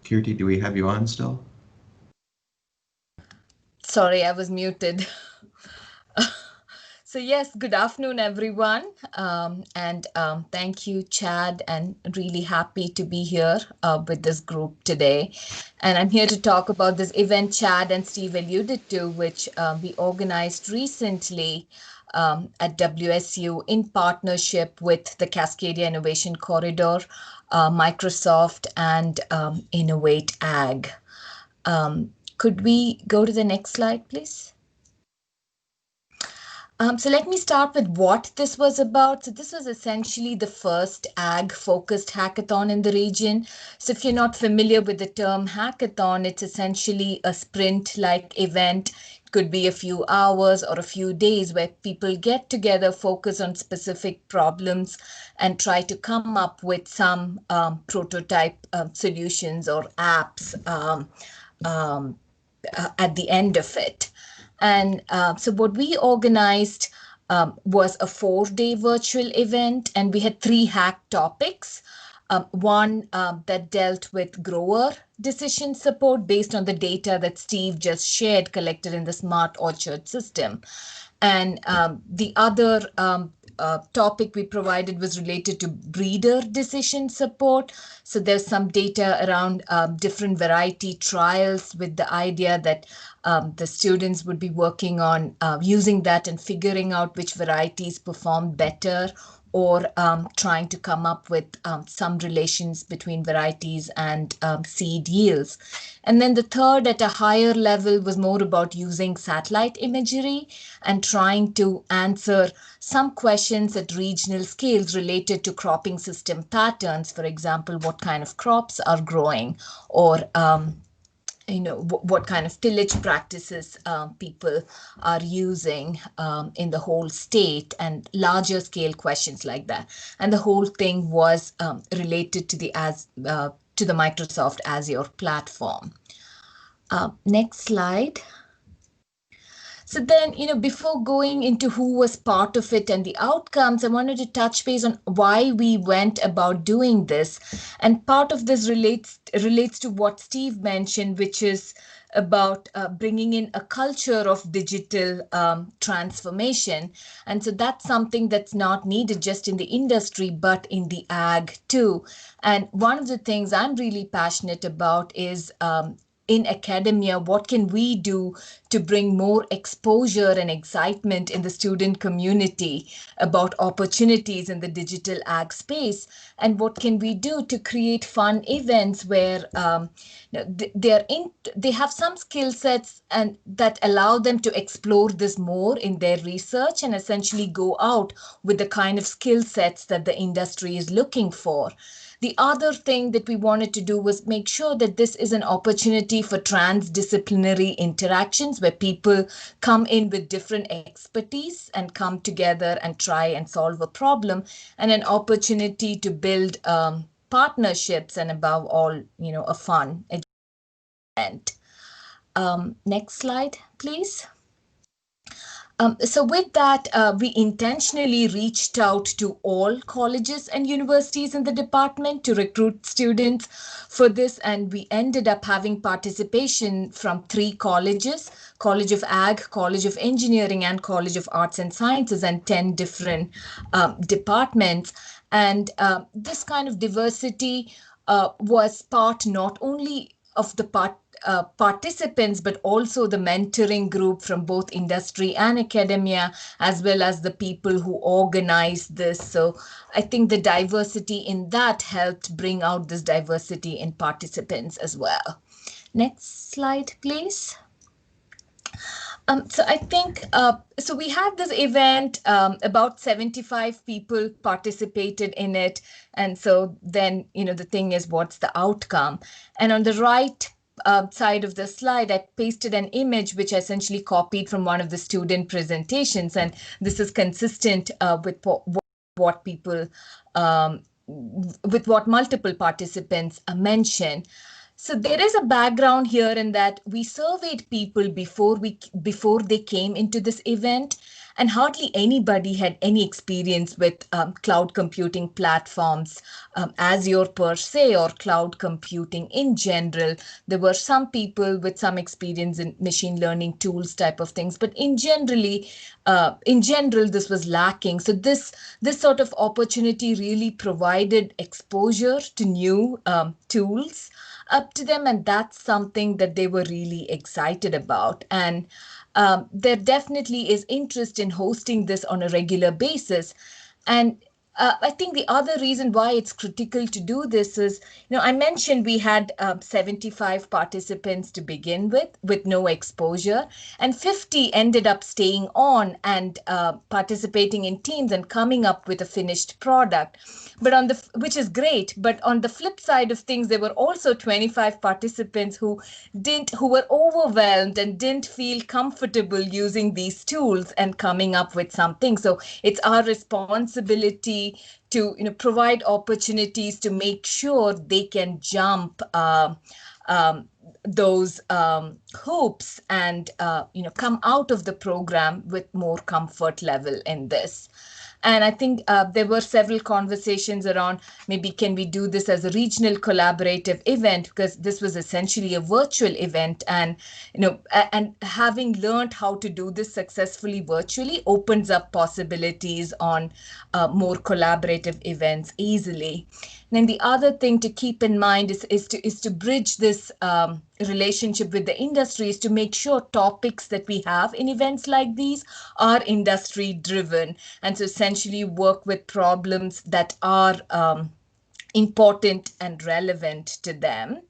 Kirti, do we have you on still? Sorry, I was muted. So yes, good afternoon, everyone. Thank you, Chad, and really happy to be here with this group today. And I'm here to talk about this event Chad and Steve alluded to, which we organized recently at WSU in partnership with the Cascadia Innovation Corridor, Microsoft, and Innovate Ag. Could we go to the next slide, please? So let me start with what this was about. So this was essentially the first ag-focused hackathon in the region. So if you're not familiar with the term hackathon, it's essentially a sprint-like event. It could be a few hours or a few days where people get together, focus on specific problems, and try to come up with some prototype solutions or apps at the end of it. And so what we organized was a 4-day virtual event, and we had 3 hack topics. One that dealt with grower decision support based on the data that Steve just shared collected in the Smart Orchard system. And the other topic we provided was related to breeder decision support. So there's some data around different variety trials with the idea that the students would be working on using that and figuring out which varieties perform better, or trying to come up with some relations between varieties and seed yields. And then the third at a higher level was more about using satellite imagery and trying to answer some questions at regional scales related to cropping system patterns. For example, what kind of crops are growing, or what kind of tillage practices people are using in the whole state, and larger scale questions like that. And the whole thing was related to the Microsoft Azure platform. Next slide. So then, before going into who was part of it and the outcomes, I wanted to touch base on why we went about doing this. And part of this relates to what Steve mentioned, which is about bringing in a culture of digital transformation. And so that's something that's not needed just in the industry, but in the ag too. And one of the things I'm really passionate about is in academia, what can we do to bring more exposure and excitement in the student community about opportunities in the digital ag space? And what can we do to create fun events where they have some skill sets and that allow them to explore this more in their research and essentially go out with the kind of skill sets that the industry is looking for. The other thing that we wanted to do was make sure that this is an opportunity for transdisciplinary interactions where people come in with different expertise and come together and try and solve a problem, and an opportunity to build partnerships and above all, a fun event. Next slide, please. So with that, we intentionally reached out to all colleges and universities in the department to recruit students for this, and we ended up having participation from 3 colleges: College of Ag, College of Engineering, and College of Arts and Sciences, and 10 different departments. And this kind of diversity was part not only of the participants, but also the mentoring group from both industry and academia, as well as the people who organized this. So I think the diversity in that helped bring out this diversity in participants as well. Next slide, please. So I think, so we had this event, about 75 people participated in it. And so then, the thing is, what's the outcome? And on the right side of the slide, I pasted an image which I essentially copied from one of the student presentations. And this is consistent with what people, with what multiple participants mentioned. So there is a background here in that we surveyed people before they came into this event, and hardly anybody had any experience with cloud computing platforms, Azure per se, or cloud computing in general. There were some people with some experience in machine learning tools type of things, but in general, this was lacking. So this sort of opportunity really provided exposure to new tools up to them, and that's something that they were really excited about. And there definitely is interest in hosting this on a regular basis. And I think the other reason why it's critical to do this is, I mentioned we had 75 participants to begin with no exposure, and 50 ended up staying on and participating in teams and coming up with a finished product. But which is great. But on the flip side of things, there were also 25 participants who were overwhelmed and didn't feel comfortable using these tools and coming up with something. So it's our responsibility to provide opportunities to make sure they can jump those hoops and come out of the program with more comfort level in this. And I think there were several conversations around maybe can we do this as a regional collaborative event, because this was essentially a virtual event, and and having learned how to do this successfully virtually opens up possibilities on more collaborative events easily. And then the other thing to keep in mind is to bridge this relationship with the industry, is to make sure topics that we have in events like these are industry driven, and so essentially work with problems that are important and relevant to them.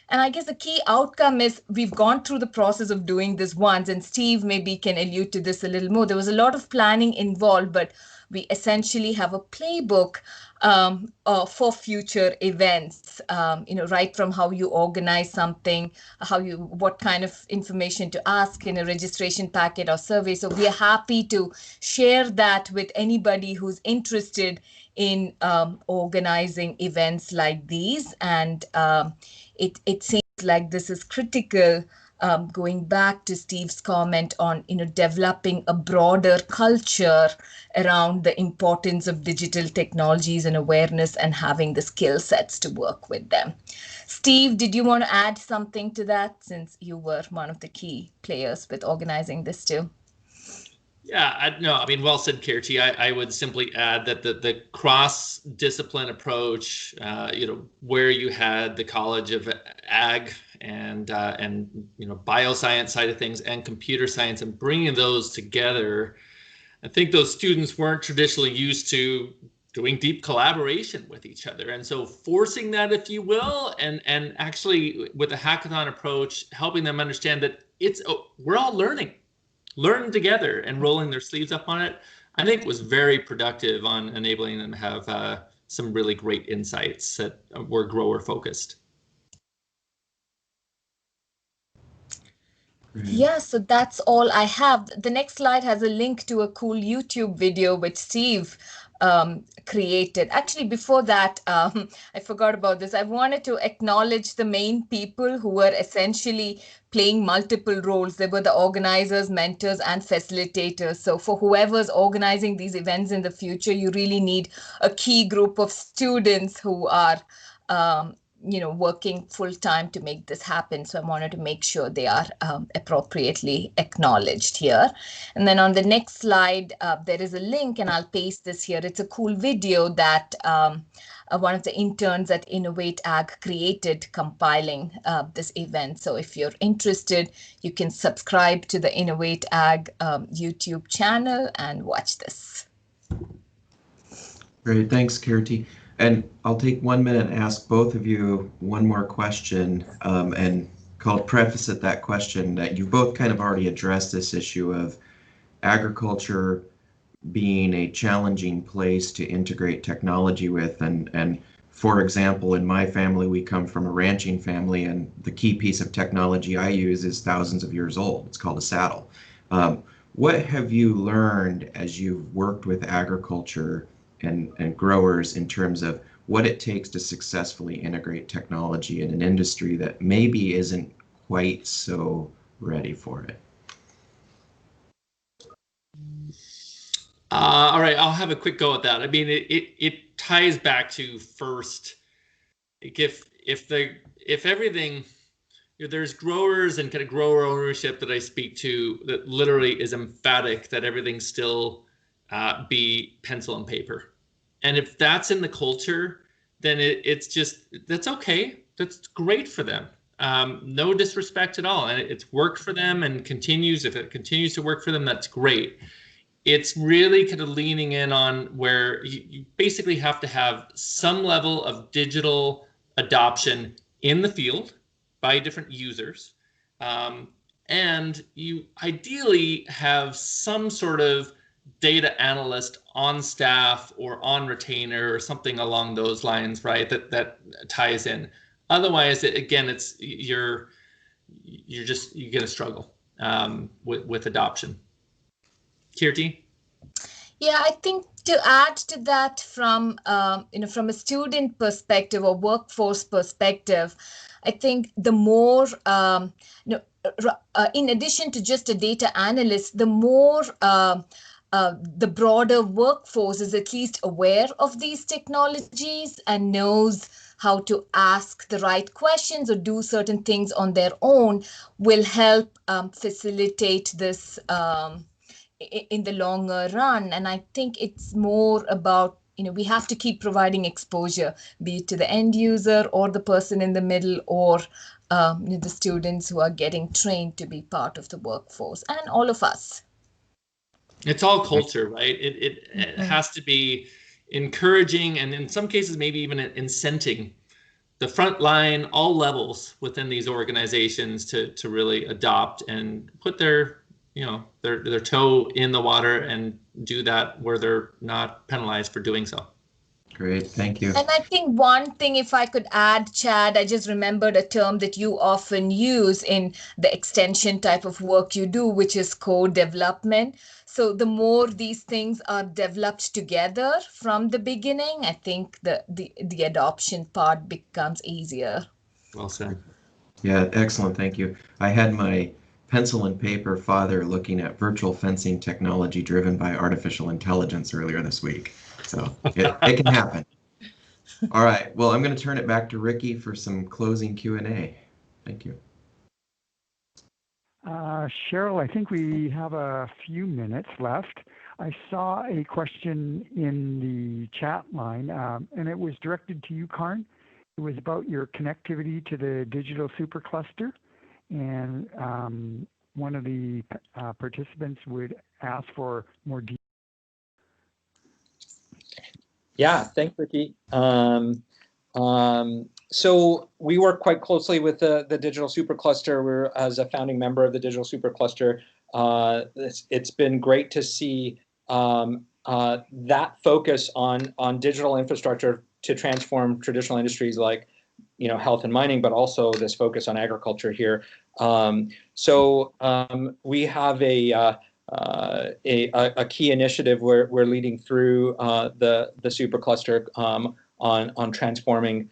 And I guess the key outcome is we've gone through the process of doing this once, and Steve maybe can allude to this a little more. There was a lot of planning involved, but we essentially have a playbook for future events, right from how you organize something, what kind of information to ask in a registration packet or survey. So we are happy to share that with anybody who's interested in organizing events like these. And it seems like this is critical going back to Steve's comment on, developing a broader culture around the importance of digital technologies and awareness and having the skill sets to work with them. Steve, did you want to add something to that, since you were one of the key players with organizing this too? Yeah, well said, Kirti. I would simply add that the cross-discipline approach, where you had the College of Ag and bioscience side of things and computer science, and bringing those together, I think those students weren't traditionally used to doing deep collaboration with each other. And so forcing that, if you will, and actually with a hackathon approach, helping them understand that we're all learning together and rolling their sleeves up on it, I think was very productive on enabling them to have some really great insights that were grower focused. Yeah, so that's all I have. The next slide has a link to a cool YouTube video which Steve created. Actually, before that, I forgot about this. I wanted to acknowledge the main people who were essentially playing multiple roles. They were the organizers, mentors, and facilitators. So for whoever's organizing these events in the future, you really need a key group of students who are working full time to make this happen. So I wanted to make sure they are appropriately acknowledged here. And then on the next slide, there is a link, and I'll paste this here. It's a cool video that one of the interns at Innovate Ag created compiling this event. So if you're interested, you can subscribe to the Innovate Ag YouTube channel and watch this. Great, thanks, Kirti. And I'll take 1 minute and ask both of you one more question, and preface at that question that you both kind of already addressed this issue of agriculture being a challenging place to integrate technology with. And for example, in my family, we come from a ranching family, and the key piece of technology I use is thousands of years old. It's called a saddle. What have you learned as you've worked with agriculture and growers in terms of what it takes to successfully integrate technology in an industry that maybe isn't quite so ready for it? All right, I'll have a quick go at that. I mean, it ties back to first, if everything, there's growers and kind of grower ownership that I speak to that literally is emphatic that everything still be pencil and paper. And if that's in the culture, then that's okay. That's great for them. No disrespect at all. And it's worked for them and continues. If it continues to work for them, that's great. It's really kind of leaning in on where you basically have to have some level of digital adoption in the field by different users. And you ideally have some sort of data analyst on staff or on retainer or something along those lines, right? That ties in. Otherwise, you're going to struggle with adoption. Kirti? Yeah, I think to add to that from a student perspective or workforce perspective, I think the more in addition to just a data analyst, the more the broader workforce is at least aware of these technologies and knows how to ask the right questions or do certain things on their own, will help facilitate this in the longer run. And I think it's more about, we have to keep providing exposure, be it to the end user or the person in the middle or the students who are getting trained to be part of the workforce, and all of us. It's all culture, right? It has to be encouraging, and in some cases, maybe even incenting the front line, all levels within these organizations to really adopt and put their toe in the water and do that where they're not penalized for doing so. Great, thank you. And I think one thing, if I could add, Chad, I just remembered a term that you often use in the extension type of work you do, which is co-development. So the more these things are developed together from the beginning, I think the adoption part becomes easier. Well said. Yeah, excellent. Thank you. I had my pencil and paper father looking at virtual fencing technology driven by artificial intelligence earlier this week. So it can happen. All right. Well, I'm going to turn it back to Rickey for some closing Q&A. Thank you. Cheryl, I think we have a few minutes left. I saw a question in the chat line, and it was directed to you, Karn. It was about your connectivity to the digital supercluster, and one of the participants would ask for more details. Yeah, thanks, Rickey. So we work quite closely with the digital supercluster. We're, as a founding member of the digital supercluster, it's been great to see that focus on digital infrastructure to transform traditional industries like, health and mining, but also this focus on agriculture here. We have a key initiative we're leading through the supercluster on transforming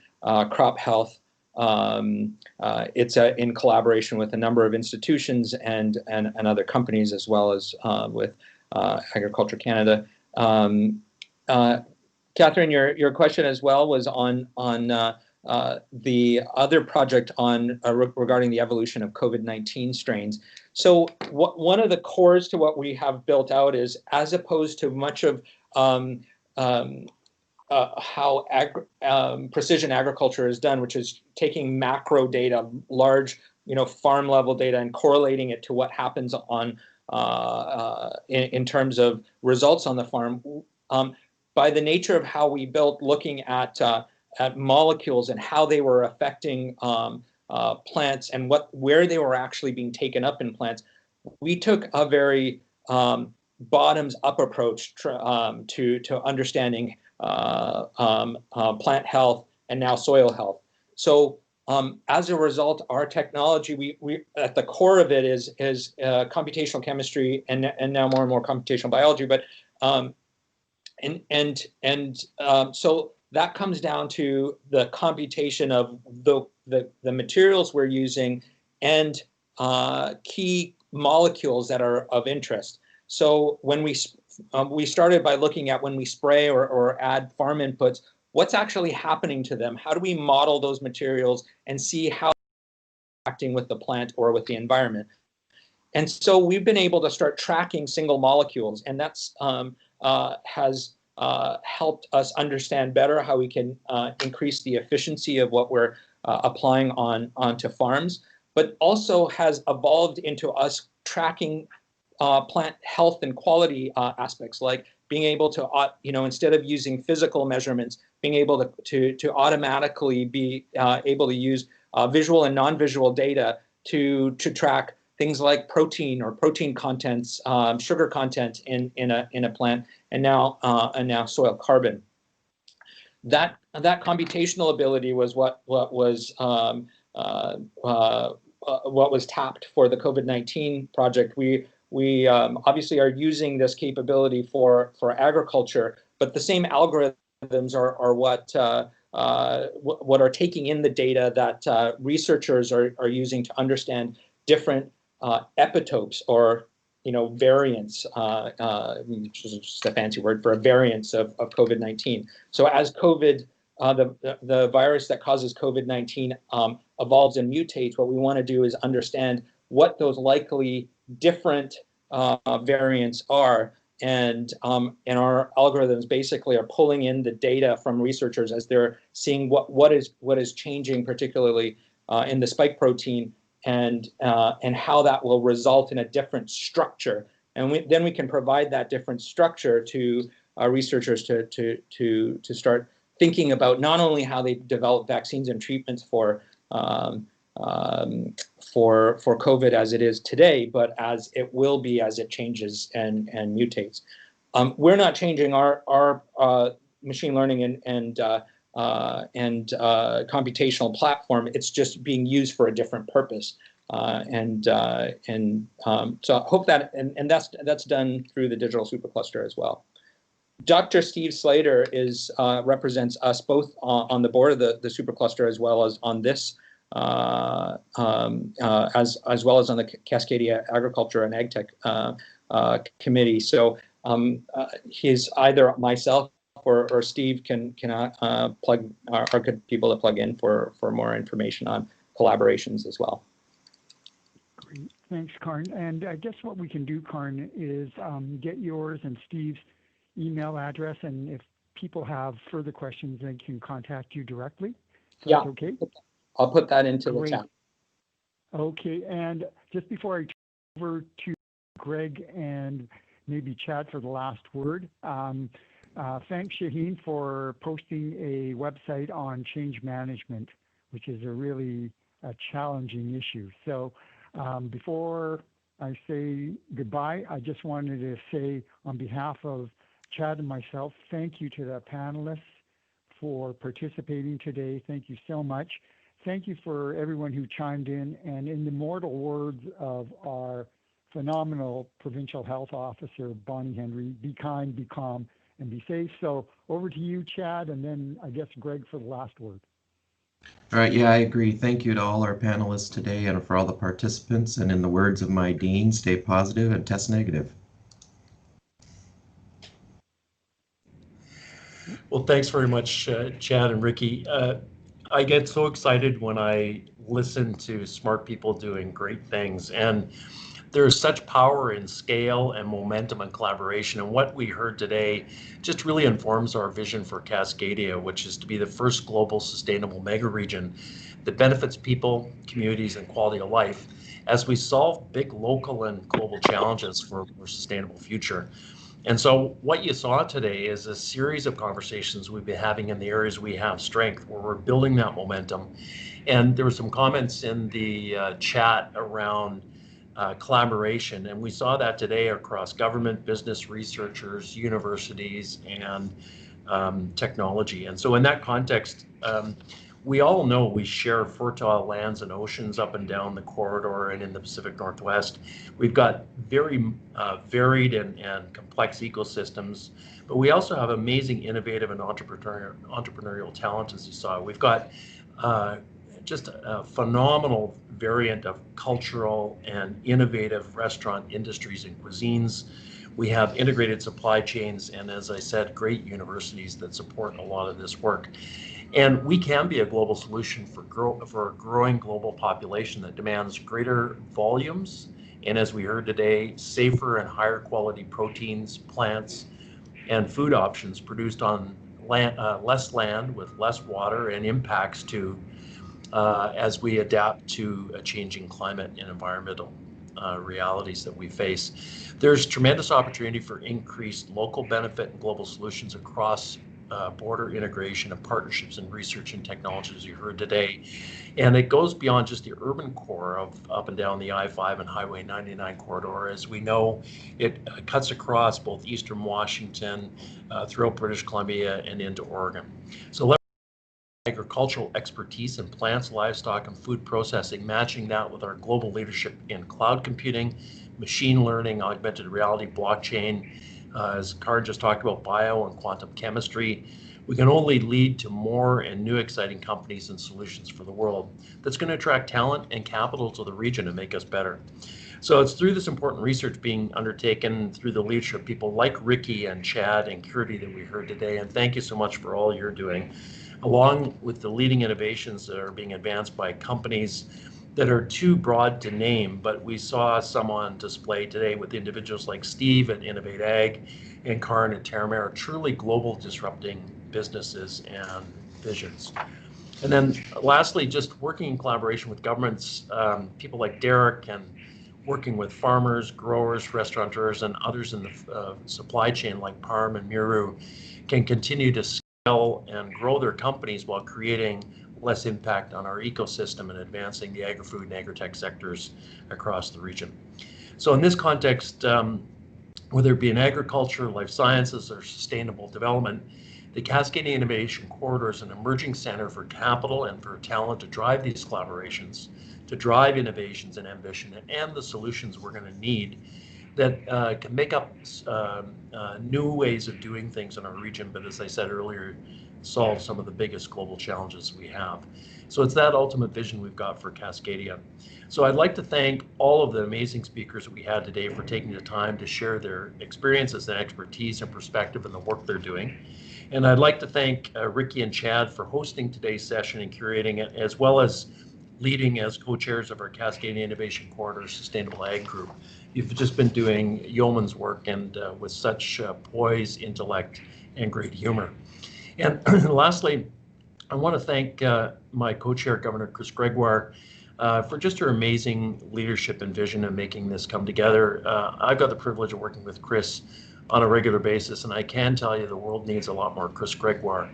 crop health. It's in collaboration with a number of institutions and other companies, as well as with Agriculture Canada. Catherine, your question as well was on the other project on regarding the evolution of COVID-19 strains. So one of the cores to what we have built out is, as opposed to much of how precision agriculture is done, which is taking macro data, large, farm level data, and correlating it to what happens on in terms of results on the farm. By the nature of how we built, looking at molecules and how they were affecting plants and where they were actually being taken up in plants, we took a very bottoms-up approach to understanding plant health and now soil health. So as a result, our technology, we at the core of it is computational chemistry and now more and more computational biology. But so that comes down to the computation of the materials we're using and key molecules that are of interest. So when we started by looking at, when we spray or add farm inputs, what's actually happening to them? How do we model those materials and see how they're acting with the plant or with the environment? And so we've been able to start tracking single molecules, and that's has helped us understand better how we can increase the efficiency of what we're applying onto farms, but also has evolved into us tracking plant health and quality aspects, like being able to, instead of using physical measurements, being able to automatically be able to use visual and non-visual data to track things like protein or protein contents, sugar content in a plant, and now soil carbon. That computational ability was what was tapped for the COVID-19 project. We obviously are using this capability for agriculture, but the same algorithms are what are taking in the data that researchers are using to understand different epitopes or variants, which is just a fancy word for a variance of COVID-19. So as COVID, the virus that causes COVID-19 evolves and mutates, what we want to do is understand what those likely different variants are, and our algorithms basically are pulling in the data from researchers as they're seeing what is changing, particularly in the spike protein, and how that will result in a different structure, and then we can provide that different structure to researchers to start thinking about not only how they develop vaccines and treatments for COVID as it is today, but as it will be as it changes and mutates. We're not changing our machine learning and computational platform. It's just being used for a different purpose. So I hope that, and that's done through the digital supercluster as well. Dr. Steve Slater represents us both on the board of the supercluster as well as on this as well as on the Cascadia Agriculture and Ag-tech committee. So he's either myself or Steve can plug are good people to plug in for more information on collaborations as well. Great, thanks, Karn. And I guess what we can do, Karn, is get yours and Steve's email address, and if people have further questions, they can contact you directly. So Yeah, okay. I'll put that into the chat. Okay, and just before I turn over to Greg and maybe Chad for the last word, thanks, Shaheen, for posting a website on change management, which is a really challenging issue. So before I say goodbye, I just wanted to say on behalf of Chad and myself, thank you to the panelists for participating today. Thank you so much. Thank you for everyone who chimed in, and in the immortal words of our phenomenal provincial health officer, Bonnie Henry, be kind, be calm, and be safe. So over to you, Chad, and then I guess Greg for the last word. All right, yeah, I agree. Thank you to all our panelists today and for all the participants. And in the words of my dean, stay positive and test negative. Well, thanks very much, Chad and Ricky. I get so excited when I listen to smart people doing great things, and there's such power in scale and momentum and collaboration. And what we heard today just really informs our vision for Cascadia, which is to be the first global sustainable mega region that benefits people, communities, and quality of life as we solve big local and global challenges for a more sustainable future. And so what you saw today is a series of conversations we've been having in the areas we have strength, where we're building that momentum. And there were some comments in the chat around collaboration, and we saw that today across government, business, researchers, universities, and technology. And so in that context, we all know we share fertile lands and oceans up and down the corridor and in the Pacific Northwest. We've got very varied and complex ecosystems, but we also have amazing innovative and entrepreneurial talent, as you saw. We've got just a phenomenal variant of cultural and innovative restaurant industries and cuisines. We have integrated supply chains and, as I said, great universities that support a lot of this work. And we can be a global solution for a growing global population that demands greater volumes, and as we heard today, safer and higher quality proteins, plants, and food options produced on less land with less water, and impacts to as we adapt to a changing climate and environmental realities that we face. There's tremendous opportunity for increased local benefit and global solutions across border integration and partnerships in research and technology, as you heard today. And it goes beyond just the urban core of up and down the I-5 and Highway 99 corridor. As we know, it cuts across both eastern Washington, throughout British Columbia, and into Oregon. So agricultural expertise in plants, livestock, and food processing, matching that with our global leadership in cloud computing, machine learning, augmented reality, blockchain, as Karn just talked about, bio and quantum chemistry, we can only lead to more and new exciting companies and solutions for the world that's going to attract talent and capital to the region and make us better. So it's through this important research being undertaken through the leadership of people like Ricky and Chad and Curdy that we heard today. And thank you so much for all you're doing, along with the leading innovations that are being advanced by companies that are too broad to name, but we saw some on display today with individuals like Steve at Innovate Ag and Karn at Terramera, truly global disrupting businesses and visions. And then lastly, just working in collaboration with governments, people like Derek, and working with farmers, growers, restaurateurs, and others in the supply chain like Parm and Miru can continue to scale and grow their companies while creating less impact on our ecosystem and advancing the agri-food and agri-tech sectors across the region. So in this context, whether it be in agriculture, life sciences, or sustainable development, the Cascadia Innovation Corridor is an emerging center for capital and for talent to drive these collaborations, to drive innovations and ambition, and the solutions we're going to need that can make up new ways of doing things in our region, but as I said earlier, solve some of the biggest global challenges we have. So it's that ultimate vision we've got for Cascadia. So I'd like to thank all of the amazing speakers that we had today for taking the time to share their experiences and expertise and perspective in the work they're doing. And I'd like to thank Rickey and Chad for hosting today's session and curating it, as well as leading as co-chairs of our Cascadia Innovation Corridor Sustainable Ag Group. You've just been doing yeoman's work and with such poise, intellect, and great humor. And lastly, I want to thank my co-chair, Governor Chris Gregoire, for just her amazing leadership and vision in making this come together. I've got the privilege of working with Chris on a regular basis, and I can tell you the world needs a lot more Chris Gregoire.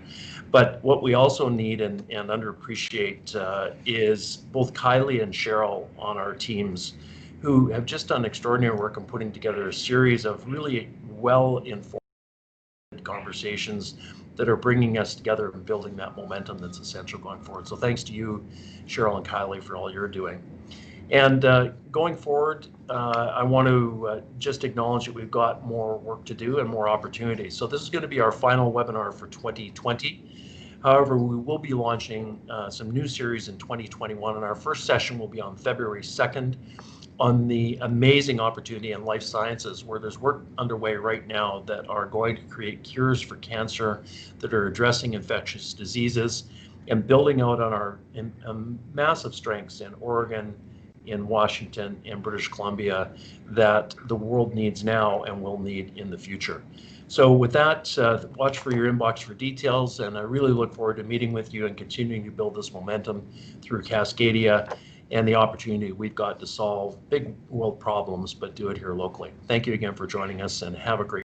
But what we also need and underappreciate is both Kylie and Cheryl on our teams, who have just done extraordinary work in putting together a series of really well-informed conversations that are bringing us together and building that momentum that's essential going forward. So thanks to you, Cheryl and Kylie, for all you're doing. And going forward, I want to just acknowledge that we've got more work to do and more opportunities. So this is going to be our final webinar for 2020. However, we will be launching some new series in 2021, and our first session will be on February 2nd on the amazing opportunity in life sciences, where there's work underway right now that are going to create cures for cancer, that are addressing infectious diseases, and building out on our massive strengths in Oregon, in Washington, and British Columbia that the world needs now and will need in the future. So with that, watch for your inbox for details, and I really look forward to meeting with you and continuing to build this momentum through Cascadia and the opportunity we've got to solve big world problems, but do it here locally. Thank you again for joining us, and have a great